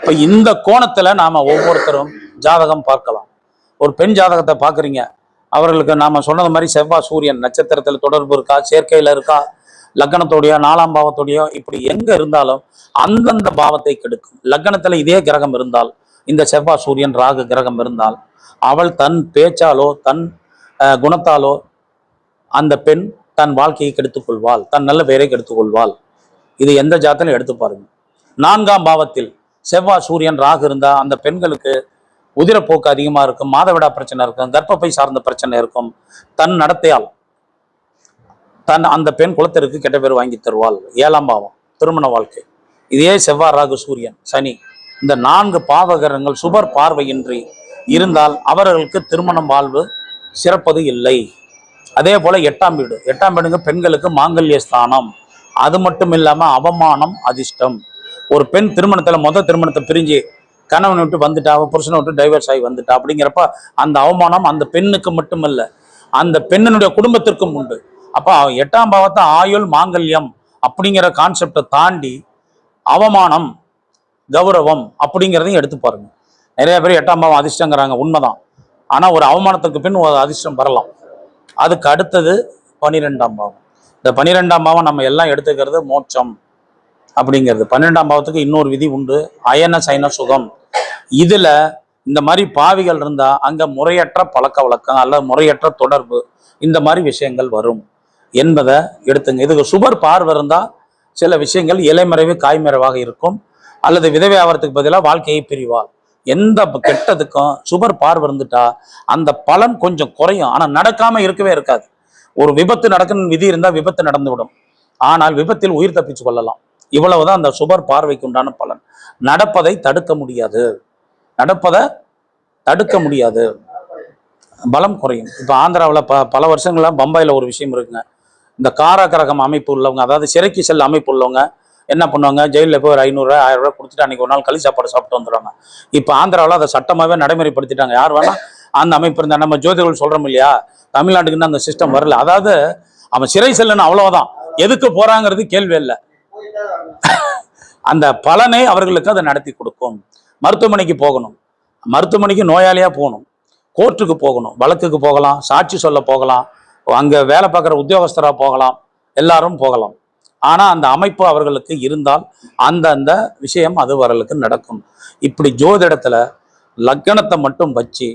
இப்ப இந்த கோணத்துல நாம ஒவ்வொருத்தரும் ஜாதகம் பார்க்கலாம். ஒரு பெண் ஜாதகத்தை பாக்குறீங்க, அவர்களுக்கு நாம சொன்னது மாதிரி செவ்வாய் சூரியன் நட்சத்திரத்துல தொடர்பு இருக்கா, சேர்க்கையில இருக்கா, லக்னத்தோடையோ 4ஆம் பாவத்தோடையோ, இப்படி எங்க இருந்தாலும் அந்தந்த பாவத்தை கெடுக்கும். லக்னத்துல இதே கிரகம் இருந்தால், இந்த செவ்வாய் சூரியன் ராகு கிரகம் இருந்தால், அவள் தன் பேச்சாலோ தன் குணத்தாலோ அந்த பெண் தன் வாழ்க்கையை கெடுத்துக் கொள்வாள், தன் நல்ல பெயரை கெடுத்துக் கொள்வாள். இது எந்த ஜாதத்திலும் எடுத்து பாருங்க. 4ஆம் பாவத்தில் செவ்வாய் சூரியன் ராகு இருந்தா அந்த பெண்களுக்கு உதிரப்போக்கு அதிகமா இருக்கும், மாதவிடா பிரச்சனை இருக்கும், கர்ப்பப்பை சார்ந்த பிரச்சனை இருக்கும். தன் நடத்தையால் அந்த பெண் குலத்திற்கு கெட்ட பேர் வாங்கி தருவாள். 7ஆம் பாவம் திருமண வாழ்க்கை. இதே செவ்வாய் ராகு சூரியன் சனி இந்த 4 பாவகரங்கள் சுபர் பார்வையின்றி இருந்தால் அவர்களுக்கு திருமணம் வாழ்வு சிறப்பது இல்லை. அதே போல 8ஆம் வீடு, 8ஆம் வீடுங்க பெண்களுக்கு மாங்கல்ய ஸ்தானம். அது மட்டும் இல்லாம அவமானம் அதிர்ஷ்டம். ஒரு பெண் திருமணத்துல திருமணத்தை பிரிஞ்சு கணவன் விட்டு வந்துட்டா, புருஷனை விட்டு டைவர்ஸ் ஆகி வந்துட்டா அப்படிங்கிறப்ப அந்த அவமானம் அந்த பெண்ணுக்கு மட்டுமல்ல, அந்த பெண்ணினுடைய குடும்பத்திற்கும் உண்டு. அப்ப 8ஆம் பாவத்தை ஆயுள் மாங்கல்யம் அப்படிங்கிற கான்செப்டை தாண்டி அவமானம் கௌரவம் அப்படிங்கிறதையும் எடுத்து பாருங்க. நிறைய பேர் 8ஆம் பாவம் அதிர்ஷ்டங்கிறாங்க, உண்மைதான். ஆனா ஒரு அவமானத்துக்கு பின் ஒரு அதிர்ஷ்டம் வரலாம். அதுக்கு அடுத்தது 12ஆம் பாவம். இந்த 12ஆம் பாவம் நம்ம எல்லாம் எடுத்துக்கிறது மோட்சம் அப்படிங்கிறது. 12ஆம் பாவத்துக்கு இன்னொரு விதி உண்டு, அயன சைன சுகம். இதுல இந்த மாதிரி பாவிகள் இருந்தா அங்க முறையற்ற பழக்க வழக்கம் அல்லது முறையற்ற தொடர்பு, இந்த மாதிரி விஷயங்கள் வரும் என்பதை எடுத்துங்க. இதுக்கு சுபர் பார்வை இருந்தா சில விஷயங்கள் இலைமறைவு காய்மறைவாக இருக்கும், அல்லது விதவை ஆவறதுக்கு பதிலாக வாழ்க்கையை பிரிவாள். எந்த கெட்டதுக்கும் சுபர் பார்வை இருந்துட்டா அந்த பலன் கொஞ்சம் குறையும், ஆனா நடக்காம இருக்கவே இருக்காது. ஒரு விபத்து நடக்கணும்னு விதி இருந்தா விபத்து நடந்து விடும், ஆனால் விபத்தில் உயிர் தப்பிச்சு கொள்ளலாம். இவ்வளவுதான் அந்த சுபர் பார்வைக்கு உண்டான பலன். நடப்பதை தடுக்க முடியாது, நடப்பதை தடுக்க முடியாது, பலம் குறையும். இப்போ ஆந்திராவில் பல வருஷங்கள்லாம் பம்பாயில் ஒரு விஷயம் இருக்குங்க. இந்த காராகிரகம் அமைப்பு உள்ளவங்க, அதாவது சிறைக்கு செல்ல அமைப்பு உள்ளவங்க என்ன பண்ணுவாங்க, ஜெயிலில் போய் ஒரு 500 1000 ரூபாய் கொடுத்துட்டு அன்னைக்கு ஒரு நாள் களி சாப்பாடு சாப்பிட்டு வந்துடுவாங்க. இப்போ ஆந்திராவில் அதை சட்டமாகவே நடைமுறைப்படுத்திட்டாங்க. யார் வேணா அந்த அமைப்பு இருந்தால், நம்ம ஜோதிடர்கள் சொல்கிறோம் இல்லையா, தமிழ்நாட்டுக்குன்னு அந்த சிஸ்டம் வரல. அதாவது அவன் சிறை செல்லணும், அவ்வளவுதான். எதுக்கு போறாங்கிறது கேள்வி இல்லை. அந்த பலனை அவர்களுக்கு அதை நடத்தி கொடுக்கும். மருத்துவமனைக்கு போகணும், மருத்துவமனைக்கு நோயாளியா போகணும், கோர்ட்டுக்கு போகணும், வழக்குக்கு போகலாம், சாட்சி சொல்ல போகலாம், அங்க வேலை பார்க்குற உத்தியோகஸ்தரா போகலாம், எல்லாரும் போகலாம். ஆனா அந்த அமைப்பு அவர்களுக்கு இருந்தால் அந்த விஷயம் அது அவர்களுக்கு நடக்கும். இப்படி ஜோதிடத்துல லக்னத்தை மட்டும் வச்சு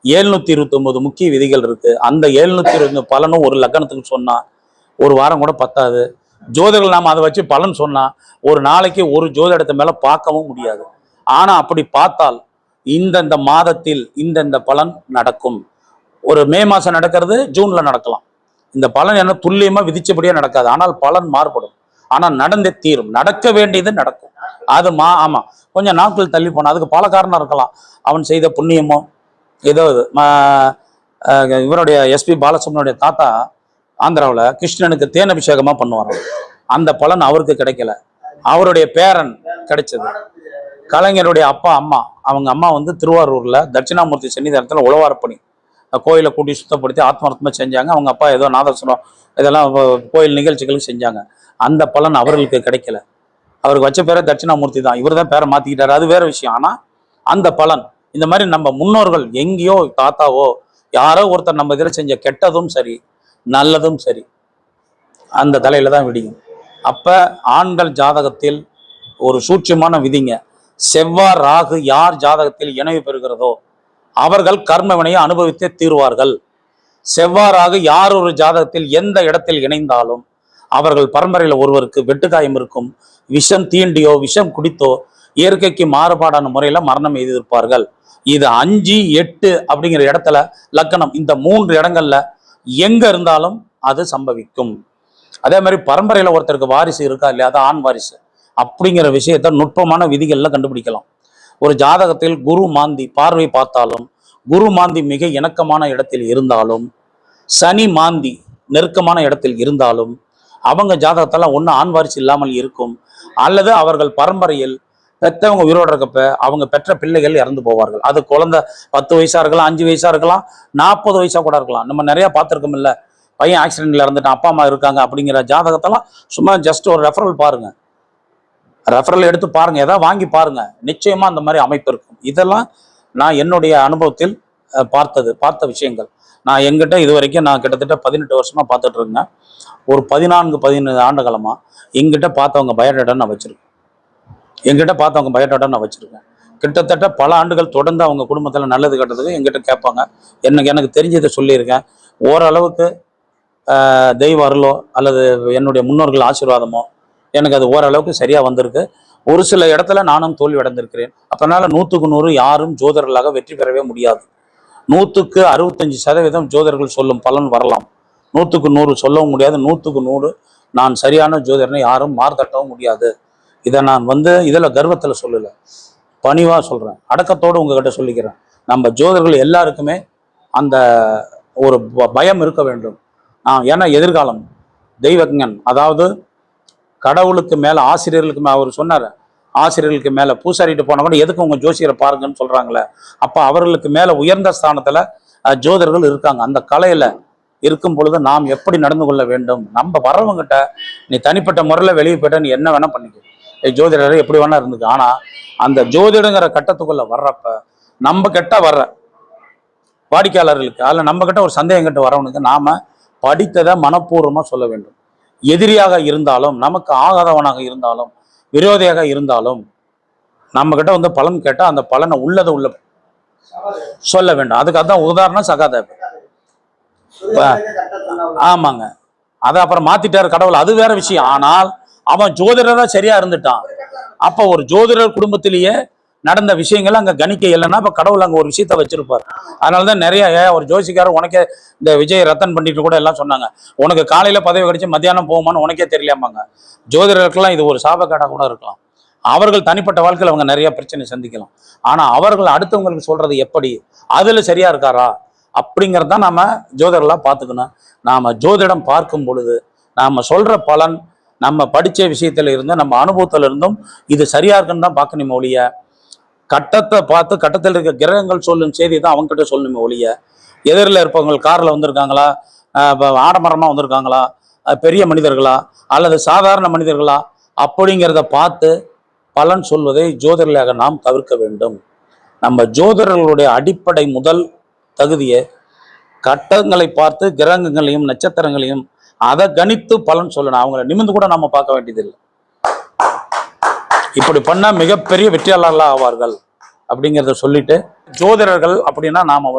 729 முக்கிய விதிகள் இருக்கு. அந்த 720 பலனும் ஒரு லக்னத்துக்கு சொன்னா ஒரு வாரம் கூட பத்தாது. ஜோதிடர்கள் நாம அதை வச்சு பலன் சொன்னா ஒரு நாளைக்கு ஒரு ஜோதிடத்தை மேல பார்க்கவும் முடியாது. ஆனா அப்படி பார்த்தால் இந்த மாதத்தில் இந்த பலன் நடக்கும். ஒரு மே மாசம் நடக்கிறது ஜூன்ல நடக்கலாம். இந்த பலன் என்ன துல்லியமா விதிச்சபடியே நடக்காது, ஆனால் பலன் மாறுபடும். ஆனா நடந்தே தீரும், நடக்க வேண்டியது நடக்கும். அது ஆமா கொஞ்சம் நாட்கள் தள்ளி போனா அதுக்கு பல காரணம் இருக்கலாம். அவன் செய்த புண்ணியமோ ஏதோ. இவருடைய எஸ்பி பாலசுப்ரமணிய தாத்தா ஆந்திராவில் கிருஷ்ணனுக்கு தேன் அபிஷேகமா பண்ணுவாராம். அந்த பலன் அவருக்கு கிடைக்கல, அவருடைய பேரன் கிடைச்சது. கலைஞருடைய அப்பா அம்மா, அவங்க அம்மா திருவாரூர்ல தட்சிணாமூர்த்தி சன்னிதானத்துல உழவாரப்பணி கோயிலை கூட்டி சுத்தப்படுத்தி ஆத்மார்த்தமா செஞ்சாங்க. அவங்க அப்பா ஏதோ நாதஸ்வரம் இதெல்லாம் கோயில் நிகழ்ச்சிகளுக்கு செஞ்சாங்க. அந்த பலன் அவர்களுக்கு கிடைக்கல. அவருக்கு வச்ச பேரை தட்சிணாமூர்த்தி தான், இவர் தான் பேரை மாத்திக்கிட்டாரு, அது வேற விஷயம். ஆனா அந்த பலன் இந்த மாதிரி நம்ம முன்னோர்கள் எங்கேயோ தாத்தாவோ யாரோ ஒருத்தர் நம்ம இதில் செஞ்ச கெட்டதும் சரி நல்லதும் சரி அந்த தலையில தான் விடியும். அப்ப ஆண்கள் ஜாதகத்தில் ஒரு சூட்சமான விதிங்க, செவ்வாய் ராகு யார் ஜாதகத்தில் இணைவு பெறுகிறதோ அவர்கள் கர்ம வினையை அனுபவித்தே தீர்வார்கள். செவ்வாய் ராகு யார் ஒரு ஜாதகத்தில் எந்த இடத்தில் இணைந்தாலும் அவர்கள் பரம்பரையில் ஒருவருக்கு வெட்டுக்காயம் இருக்கும், விஷம் தீண்டியோ விஷம் குடித்தோ இயற்கைக்கு மாறுபாடான முறையில மரணம் எழுதியிருப்பார்கள். இது 5, 8 அப்படிங்கிற இடத்துல லக்கணம், இந்த 3 இடங்கள்ல எங்க இருந்தாலும் அது சம்பவிக்கும். அதே மாதிரி பரம்பரையில ஒருத்தருக்கு வாரிசு இருக்கா இல்லையா, அது ஆண் வாரிசு அப்படிங்கிற விஷயத்த நுட்பமான விதிகள்ல கண்டுபிடிக்கலாம். ஒரு ஜாதகத்தில் குரு மாந்தி பார்வை பார்த்தாலும், குரு மாந்தி மிக இணக்கமான இடத்தில் இருந்தாலும், சனி மாந்தி நெருக்கமான இடத்தில் இருந்தாலும், அவங்க ஜாதகத்தெல்லாம் ஒன்று ஆண் வாரிசு இல்லாமல் இருக்கும், அல்லது அவர்கள் பரம்பரையில் பெற்றவங்க உயிரோடு இருக்கப்ப அவங்க பெற்ற பிள்ளைகள் இறந்து போவார்கள். அது குழந்தை 10 வயசா இருக்கலாம், 5 வயசா இருக்கலாம், 40 வயசா கூட இருக்கலாம். நம்ம நிறைய பார்த்துருக்கோம் இல்ல, பையன் ஆக்சிடென்ட்ல இறந்துட்டான், அப்பா அம்மா இருக்காங்க அப்படிங்கிற ஜாதகத்தெல்லாம் சும்மா ஜஸ்ட் ஒரு ரெஃபரல் பாருங்க, ரெஃபரல் எடுத்து பாருங்க, ஏதாவது வாங்கி பாருங்க, நிச்சயமா அந்த மாதிரி அமைப்பு இருக்கும். இதெல்லாம் நான் என்னுடைய அனுபவத்தில் பார்த்த விஷயங்கள். நான் எங்கிட்ட இது வரைக்கும் நான் கிட்டத்தட்ட 18 வருஷமா பார்த்துட்டு இருந்தேன். ஒரு 14-15 ஆண்டு காலமா எங்கிட்ட பார்த்தவங்க பயோடேட்டா நான் வச்சிருக்கேன். கிட்டத்தட்ட பல ஆண்டுகள் தொடர்ந்து அவங்க குடும்பத்தில் நல்லது கெட்டதுக்கு எங்கிட்ட கேட்பாங்க. எனக்கு தெரிஞ்சதை சொல்லியிருக்கேன். ஓரளவுக்கு தெய்வ அருளோ அல்லது என்னுடைய முன்னோர்கள் ஆசீர்வாதமோ எனக்கு அது ஓரளவுக்கு சரியா வந்திருக்கு. ஒரு சில இடத்துல நானும் தோல்வி அடைந்திருக்கிறேன். அப்பனால 100க்கு 100 யாரும் ஜோதிடர்களாக வெற்றி பெறவே முடியாது. 100க்கு 65% ஜோதிடர்கள் சொல்லும் பலன் வரலாம், 100க்கு 100 சொல்லவும் முடியாது. 100க்கு 100 நான் சரியான ஜோதிடனை யாரும் மார்த்தட்டவும் முடியாது. இதை நான் இதில் கர்வத்தில் சொல்லலை, பணிவாக சொல்கிறேன், அடக்கத்தோடு உங்ககிட்ட சொல்லிக்கிறேன். நம்ம ஜோதிடர்கள் எல்லாருக்குமே அந்த ஒரு பயம் இருக்க வேண்டும். ஏன்னா எதிர்காலம் தெய்வஞன், அதாவது கடவுளுக்கு மேலே ஆசிரியர்களுக்கு மேலே அவர் சொன்னார், ஆசிரியர்களுக்கு மேலே பூசாரிட்டு போன கூட எதுக்கு உங்கள் ஜோசியரை பாருங்கன்னு சொல்கிறாங்களே, அப்போ அவர்களுக்கு மேலே உயர்ந்த ஸ்தானத்தில் ஜோதிடர்கள் இருக்காங்க. அந்த கலையில் இருக்கும் பொழுது நாம் எப்படி நடந்து கொள்ள வேண்டும், நம்ம வர்றவங்கிட்ட நீ தனிப்பட்ட முறையில் வெளியே போயிட்ட நீ என்ன வேணால் பண்ணிக்க, ஜோதிடரை எப்படி வேணா இருந்துக்கு. ஆனால் அந்த ஜோதிடங்கிற கட்டத்துக்குள்ளே வர்றப்ப நம்ம கிட்ட வர்ற வாடிக்கையாளர்களுக்கு அதில் நம்ம கிட்ட ஒரு சந்தேகம் கிட்ட வரவனுக்கு நாம் படித்ததை மனப்பூர்வமாக சொல்ல வேண்டும். எதிரியாக இருந்தாலும், நமக்கு ஆகாதவனாக இருந்தாலும், விரோதியாக இருந்தாலும், நம்ம கிட்ட பலன் கேட்டால் அந்த பலனை உள்ள சொல்ல வேண்டும். அதுக்கு அதான் உதாரணம் சகாதேவ். ஆமாங்க, அதை அப்புறம் மாத்திட்டாரு கடவுள், அது வேற விஷயம். ஆனால் அவன் ஜோதிடரா சரியா இருந்துட்டான். அப்ப ஒரு ஜோதிடர் குடும்பத்திலேயே நடந்த விஷயங்கள் அங்க கணிக்க இல்லைன்னா அப்ப கடவுள் அங்க ஒரு விஷயத்த வச்சிருப்பார். அதனாலதான் நிறைய ஒரு ஜோசிக்காரர் உனக்கே இந்த விஜய் ரத்தன் பண்ணிட்டு கூட எல்லாம் சொன்னாங்க, உனக்கு காலையில பதவி கிடைச்சு மத்தியானம் போகுமான்னு உனக்கே தெரியலாமாங்க. ஜோதிடருக்கெல்லாம் இது ஒரு சாபக்கேடா கூட இருக்கலாம். அவர்கள் தனிப்பட்ட வாழ்க்கையில் அவங்க நிறைய பிரச்சனை சந்திக்கலாம். ஆனா அவர்கள் அடுத்தவங்களுக்கு சொல்றது எப்படி, அதுல சரியா இருக்காரா அப்படிங்கிறத நாம ஜோதிடர்களா பார்த்துக்கணும். நாம ஜோதிடம் பார்க்கும் பொழுது நாம சொல்ற பலன் நம்ம படிச்ச விஷயத்துல இருந்தும் நம்ம அனுபவத்துல இருந்தும் இது சரியா இருக்குன்னு தான் பார்க்கணுமே ஒழிய, கட்டத்தை பார்த்து கட்டத்தில் இருக்க கிரகங்கள் சொல்லும் செய்தி தான் அவங்க கிட்ட சொல்லணுமே ஒழிய, எதிரில் இருப்பவங்க கார்ல வந்திருக்காங்களா, ஆடம்பரமா வந்திருக்காங்களா, பெரிய மனிதர்களா அல்லது சாதாரண மனிதர்களா அப்படிங்கிறத பார்த்து பலன் சொல்வதை ஜோதிடர்களாக நாம் தவிர்க்க வேண்டும். நம்ம ஜோதிடர்களுடைய அடிப்படை முதல் தகுதியை கட்டங்களை பார்த்து கிரகங்களையும் நட்சத்திரங்களையும் அதை கணித்து பலன் சொல்லணும். அவங்கள நிமிர்ந்து கூட நம்ம பார்க்க வேண்டியதில்லை. இப்படி பண்ணா மிகப்பெரிய வெற்றியாளர்களாக ஆவார்கள் அப்படிங்கிறத சொல்லிட்டு, ஜோதிடர்கள் அப்படின்னா நாம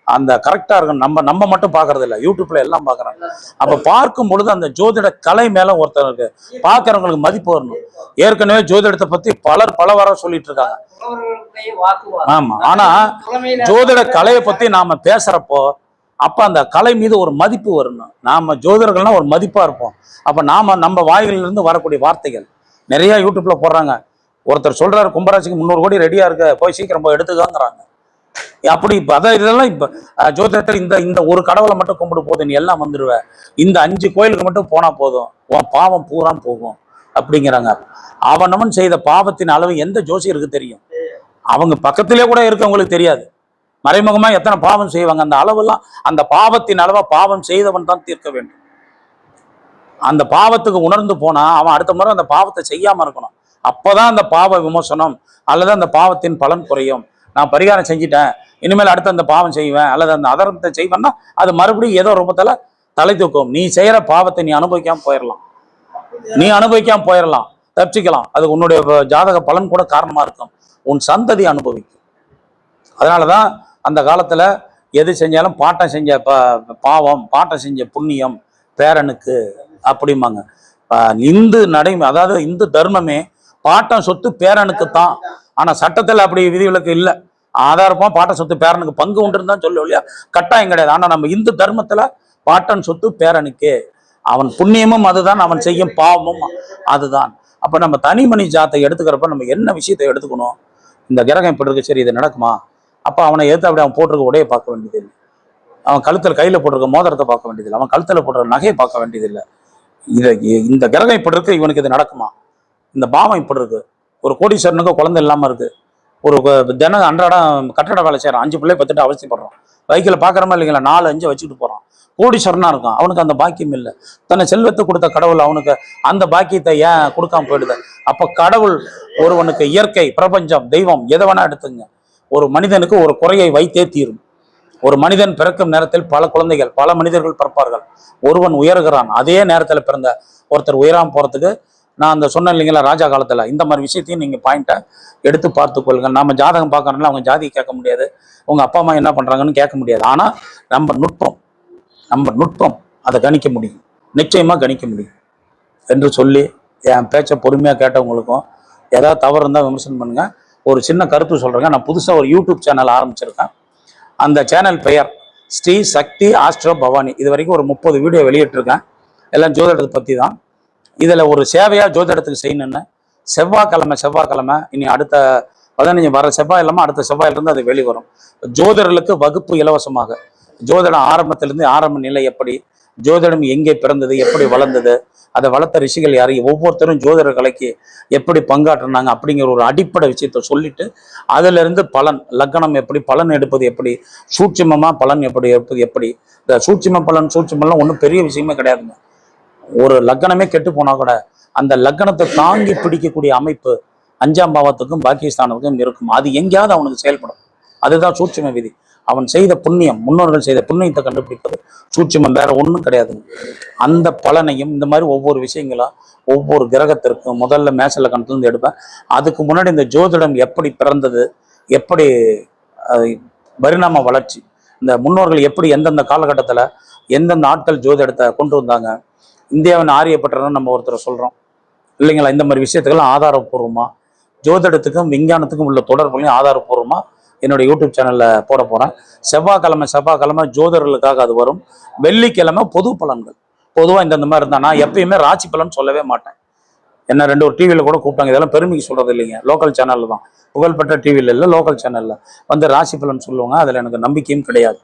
அந்த கரெக்டா இருக்கும். நம்ம மட்டும் பாக்குறது இல்லை, யூடியூப்ல எல்லாம் பாக்குறாங்க. அப்ப பார்க்கும் பொழுது அந்த ஜோதிட கலை மேல ஒருத்தருக்கு பாக்குறவங்களுக்கு மதிப்பு வரணும். ஏற்கனவே ஜோதிடத்தை பத்தி பல வார சொல்லிட்டு இருக்காங்க. ஆமா, ஆனா ஜோதிட கலையை பத்தி நாம பேசுறப்போ அப்ப அந்த கலை மீது ஒரு மதிப்பு வரணும். நாம ஜோதிடர்கள்னா ஒரு மதிப்பா இருப்போம். அப்ப நம்ம வாய்களிலிருந்து வரக்கூடிய வார்த்தைகள் நிறைய யூடியூப்ல போடுறாங்க. ஒருத்தர் சொல்றாரு, கும்பராசிக்கு 300 கோடி ரெடியா இருக்க, போய் சீக்கிரம் போய் எடுத்துக்காங்கிறாங்க. அப்படி இதெல்லாம் இப்ப ஜோதிடத்தில் இந்த ஒரு கடவுளை மட்டும் கும்பிடு போதும், நீ எல்லாம் வந்துடுவ, இந்த 5 கோயிலுக்கு மட்டும் போனா போதும், உன் பாவம் பூரா போகும் அப்படிங்கிறாங்க. அவனவன் செய்த பாவத்தின் அளவு எந்த ஜோசியருக்கு தெரியும்? அவங்க பக்கத்திலே கூட இருக்கவங்களுக்கு தெரியாது. மறைமுகமா எத்தனை பாவம் செய்வாங்க, அந்த அளவெல்லாம் அந்த பாவத்தின் அளவா பாவம் செய்தவன் தான் தீர்க்க வேண்டும். அந்த பாவத்துக்கு உணர்ந்து போனா அவன் அடுத்த முறை அந்த பாவத்தை செய்யாம இருக்கணும். அப்பதான் அந்த பாவ விமோசனம் அல்லது அந்த பாவத்தின் பலன் குறையும். நான் பரிகாரம் செஞ்சிட்டேன், இனிமேல் அடுத்து அந்த பாவம் செய்வேன் அல்லது அந்த அதர்மத்தை செய்வேன்னா அது மறுபடியும் ஏதோ ரூபத்துல தலை தூக்கும். நீ செய்யற பாவத்தை நீ அனுபவிக்காம போயிடலாம், தப்பிச்சுக்கலாம். அது உன்னுடைய ஜாதக பலன் கூட காரணமா இருக்கும், உன் சந்ததி அனுபவிக்கும். அதனாலதான் அந்த காலத்துல எது செஞ்சாலும் பாட்டம் செஞ்ச பாவம், பாட்டம் செஞ்ச புண்ணியம் பேரனுக்கு அப்படிம்பாங்க. இந்து அதாவது இந்து தர்மமே பாட்டம் சொத்து பேரனுக்கு தான். ஆனா சட்டத்துல அப்படி விதிவிலக்கு இல்லை. ஆதாரமா பாட்ட சொத்து பேரனுக்கு பங்கு உண்டுன்னு தான் சொல்லுவோம் இல்லையா, கட்டாயம் கிடையாது. ஆனா நம்ம இந்து தர்மத்துல பாட்டன் சொத்து பேரனுக்கே, அவன் புண்ணியமும் அதுதான், அவன் செய்யும் பாவமும் அதுதான். அப்ப நம்ம தனி மணி ஜாத்தை எடுத்துக்கிறப்ப நம்ம என்ன விஷயத்தை எடுத்துக்கணும்? இந்த கிரகம் இப்படி இருக்கு, சரி இது நடக்குமா? அப்ப அவனை எடுத்து அப்படி அவன் போட்டிருக்க உடையை பார்க்க வேண்டியதில்லை, அவன் கழுத்துல கையில போட்டிருக்க மோதிரத்தை பார்க்க வேண்டியதில்லை, அவன் கழுத்துல போட்டிருக்க நகையை பார்க்க வேண்டியதில்லை. இதை இந்த கிரகம் இப்படி இருக்கு, இவனுக்கு இது நடக்குமா? இந்த பாவம் இப்படி இருக்கு, ஒரு கோடீஸ்வரனுக்கு குழந்தை இல்லாம இருக்கு, ஒரு தினம் அன்றாடம் கட்டட வேலை செய்யறான், 5 பிள்ளை பத்துட்டு அவசியப்படுறான், வைக்கில பாக்குறமா இல்லைங்களா, 4 5 வச்சுட்டு போறான், கோடீஸ்வரனா இருக்கான், அவனுக்கு அந்த பாக்கியம் இல்லை. தன்னை செல்வத்தை கொடுத்த கடவுள் அவனுக்கு அந்த பாக்கியத்தை ஏன் கொடுக்காம போயிடுது? அப்ப கடவுள் ஒருவனுக்கு இயற்கை, பிரபஞ்சம், தெய்வம் எதை வேணா எடுத்துங்க, ஒரு மனிதனுக்கு ஒரு குறையை வைத்தே தீரும். ஒரு மனிதன் பிறக்கும் நேரத்தில் பல குழந்தைகள், பல மனிதர்கள் பிறப்பார்கள். ஒருவன் உயர்கிறான், அதே நேரத்தில் பிறந்த ஒருத்தர் உயராம போறதுக்கு நான் அந்த சொன்னேன் இல்லைங்களா, ராஜா காலத்துல இந்த மாதிரி விஷயத்தையும் நீங்க பாயிண்ட்டை எடுத்து பார்த்து கொள்ளுங்க. நம்ம ஜாதகம் பார்க்கறதுனால அவங்க ஜாதியை கேட்க முடியாது, உங்க அப்பா அம்மா என்ன பண்றாங்கன்னு கேட்க முடியாது. ஆனா நம்ம நுட்பம் அதை கணிக்க முடியும், நிச்சயமா கணிக்க முடியும் என்று சொல்லி என் பேச்சை பொறுமையா கேட்டவங்களுக்கும் ஏதாவது தவறு இருந்தால் விமர்சனம் பண்ணுங்க. ஒரு சின்ன கருத்து சொல்றேங்க, நான் புதுசா ஒரு யூடியூப் சேனல் ஆரம்பிச்சிருக்கேன். அந்த சேனல் பெயர் ஸ்ரீ சக்தி ஆஸ்ட்ரோ பவானி. இது வரைக்கும் ஒரு 30 வீடியோ வெளியிட்டிருக்கேன், எல்லாம் ஜோதிடத்தை பற்றி தான். இதில் ஒரு சேவையாக ஜோதிடத்துக்கு செய்யணுன்னு செவ்வாய்க்கிழமை இனி அடுத்த 15 வர செவ்வாய் இல்லாமல் அடுத்த செவ்வாயிலிருந்து அது வெளிவரும். ஜோதிடர்களுக்கு வகுப்பு இலவசமாக, ஜோதிடம் ஆரம்பத்திலிருந்து ஆரம்ப நிலை எப்படி, ஜோதிடம் எங்கே பிறந்தது, எப்படி வளர்ந்தது, அதை வளர்த்த ரிஷிகள் யாரு, ஒவ்வொருத்தரும் ஜோதிட கலைக்கு எப்படி பங்காற்றினாங்க அப்படிங்கிற ஒரு அடிப்படை விஷயத்த சொல்லிட்டு அதுல இருந்து பலன், லக்னம் எப்படி பலன் எடுப்பது, எப்படி சூட்சுமமா பலன் எப்படி எடுப்பது, எப்படி இந்த சூட்சும பலன் சூட்சுமெல்லாம் ஒன்றும் பெரிய விஷயமே கிடையாதுங்க. ஒரு லக்னமே கெட்டு போனா கூட அந்த லக்னத்தை தாங்கி பிடிக்கக்கூடிய அமைப்பு 5ஆம் பாவத்துக்கும் பாக்கியஸ்தானத்துக்கும் இருக்கும். அது எங்கேயாவது அவனுக்கு செயல்படும். அதுதான் சூட்சும விதி. அவன் செய்த புண்ணியம், முன்னோர்கள் செய்த புண்ணியத்தை கண்டுபிடிப்பது சூட்சுமம், வேற ஒன்றும் கிடையாதுங்க. அந்த பலனையும் இந்த மாதிரி ஒவ்வொரு விஷயங்களும் ஒவ்வொரு கிரகத்திற்கும் முதல்ல மேச லக்னத்திலிருந்து எடுப்பேன். அதுக்கு முன்னாடி இந்த ஜோதிடம் எப்படி பிறந்தது, எப்படி பரிணாம வளர்ச்சி, இந்த முன்னோர்கள் எப்படி எந்தெந்த காலகட்டத்தில் எந்தெந்த ஆட்கள் ஜோதிடத்தை கொண்டு வந்தாங்க, இந்தியாவின் ஆரியப்பட்டன்னு நம்ம ஒருத்தரை சொல்றோம் இல்லைங்களா, இந்த மாதிரி விஷயத்துக்கெல்லாம் ஆதாரப்பூர்வமா ஜோதிடத்துக்கும் விஞ்ஞானத்துக்கும் உள்ள தொடர்புகளையும் ஆதாரப்பூர்வமா என்னோட யூடியூப் சேனல்ல போட போறேன். செவ்வாய்க்கிழமை ஜோதிடர்களுக்காக அது வரும். வெள்ளிக்கிழமை பொது பலன்கள், பொதுவாக இந்த மாதிரி இருந்தா நான் எப்பயுமே ராசி பலன் சொல்லவே மாட்டேன். என்ன 2 ஒரு டிவியில கூட கூப்பிட்டாங்க, இதெல்லாம் பெருமைக்கு சொல்றது இல்லைங்க, லோக்கல் சேனல்ல தான், புகழ்பெற்ற டிவியில இல்லை, லோக்கல் சேனல்ல வந்து ராசி பலன் சொல்லுவாங்க. அதுல எனக்கு நம்பிக்கையும் கிடையாது.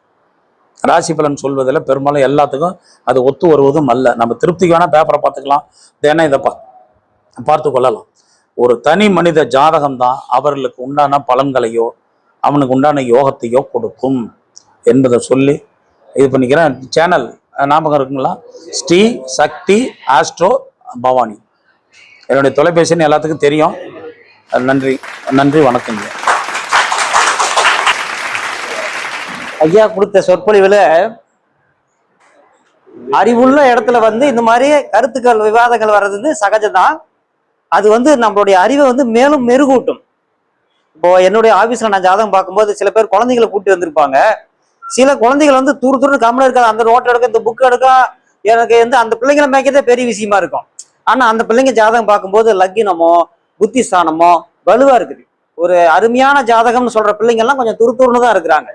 ராசி பலன் சொல்வதில் பெரும்பாலும் எல்லாத்துக்கும் அது ஒத்து வருவதும் அல்ல. நம்ம திருப்திக்கு வேணா பேப்பரை பார்த்துக்கலாம், தினம் இதை பார்த்து கொள்ளலாம். ஒரு தனி மனித ஜாதகம் தான் அவர்களுக்கு உண்டான பலன்களையோ அவனுக்கு உண்டான யோகத்தையோ கொடுக்கும் என்பதை சொல்லி இது பண்ணிக்கிறேன். சேனல் ஞாபகம் இருக்குங்களா, ஸ்ரீ சக்தி ஆஸ்ட்ரோ பவானி. என்னுடைய தொலைபேசின்னு எல்லாத்துக்கும் தெரியும். நன்றி வணக்கங்க. ஐயா கொடுத்த சொற்பொழிவுல அறிவுள்ள இடத்துல வந்து இந்த மாதிரி கருத்துக்கள் விவாதங்கள் வர்றது சகஜம்தான். அது வந்து நம்மளுடைய அறிவை வந்து மேலும் மெருகூட்டும். இப்போ என்னுடைய ஆபீஸ்ல நான் ஜாதகம் பார்க்கும்போது சில பேர் குழந்தைகளை கூட்டி வந்திருப்பாங்க. சில குழந்தைகள் வந்து தூர கம்மல் இருக்காது, அந்த நோட் எடுக்க இந்த புக் எடுக்க எனக்கு வந்து அந்த பிள்ளைங்களை மேய்க்கிறதே பெரிய விஷயமா இருக்கும். ஆனா அந்த பிள்ளைங்க ஜாதகம் பார்க்கும்போது லக்கினமோ புத்திஸ்தானமோ வலுவா இருக்குது. ஒரு அருமையான ஜாதகம்னு சொல்ற பிள்ளைங்க எல்லாம் கொஞ்சம் துருத்துருன்னு தான் இருக்கிறாங்க.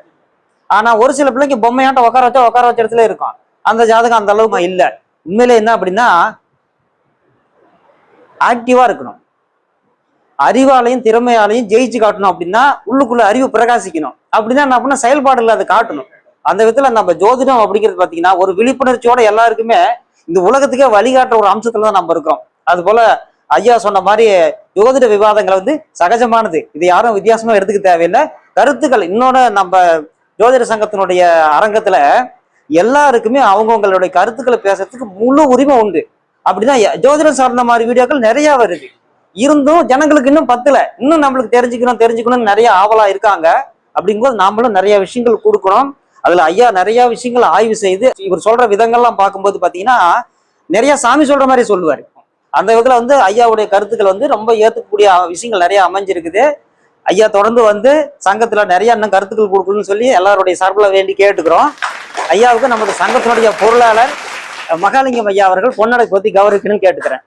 ஆனா ஒரு சில பிள்ளைங்க பொம்மையாட்டம் உட்கார வச்ச இடத்துல இருக்கும், அந்த ஜாதகம் அந்த அளவுக்கு இல்லை. உண்மையில என்ன அப்படின்னா ஆக்டிவா இருக்கணும், அறிவாலையும் திறமையாலையும் ஜெயிச்சு காட்டணும். அப்படின்னா உள்ளுக்குள்ள அறிவு பிரகாசிக்கணும். அப்படின்னா என்ன பண்ண செயல்பாடுல அதை காட்டணும். அந்த விதத்துல நம்ம ஜோதிடம் அப்படிங்கிறது பாத்தீங்கன்னா ஒரு விழிப்புணர்ச்சியோட எல்லாருக்குமே இந்த உலகத்துக்கே வழிகாட்டுற ஒரு அம்சத்துல தான் நம்ம இருக்கிறோம். அது போல ஐயா சொன்ன மாதிரி ஜோதிட விவாதங்கள் வந்து சகஜமானது, இது யாரும் வித்தியாசமா எடுத்துக்க தேவையில்லை. கருத்துக்கள் இன்னொன்னு நம்ம ஜோதிட சங்கத்தினுடைய அரங்கத்துல எல்லாருக்குமே அவங்கவுங்களுடைய கருத்துக்களை பேசுறதுக்கு முழு உரிமை உண்டு. அப்படிதான் ஜோதிடம் சார்ந்த மாதிரி வீடியோக்கள் நிறைய வருது. இருந்தும் ஜனங்களுக்கு இன்னும் பத்தல, இன்னும் நம்மளுக்கு தெரிஞ்சுக்கணும்னு நிறைய ஆவலா இருக்காங்க. அப்படிங்கும்போது நாமளும் நிறைய விஷயங்கள் கொடுக்கணும். அதுல ஐயா நிறைய விஷயங்கள் ஆய்வு செய்து இவர் சொல்ற விதங்கள்லாம் பார்க்கும்போது பாத்தீங்கன்னா நிறைய சாமி சொல்ற மாதிரி சொல்லுவாரு. அந்த விதத்துல வந்து ஐயாவுடைய கருத்துக்கள் வந்து ரொம்ப ஏத்துக்கக்கூடிய விஷயங்கள் நிறைய அமைஞ்சிருக்குது. ஐயா தொடர்ந்து வந்து சங்கத்துல நிறைய இன்னும் கருத்துக்கள் கொடுக்கணும்னு சொல்லி எல்லாருடைய சார்பில் வேண்டி கேட்டுக்கிறோம். ஐயாவுக்கு நமது சங்கத்தினுடைய பொருளாளர் மகாலிங்கம் ஐயா அவர்கள் பொன்னடை பத்தி கௌரவிக்கணும்னு கேட்டுக்கிறேன்.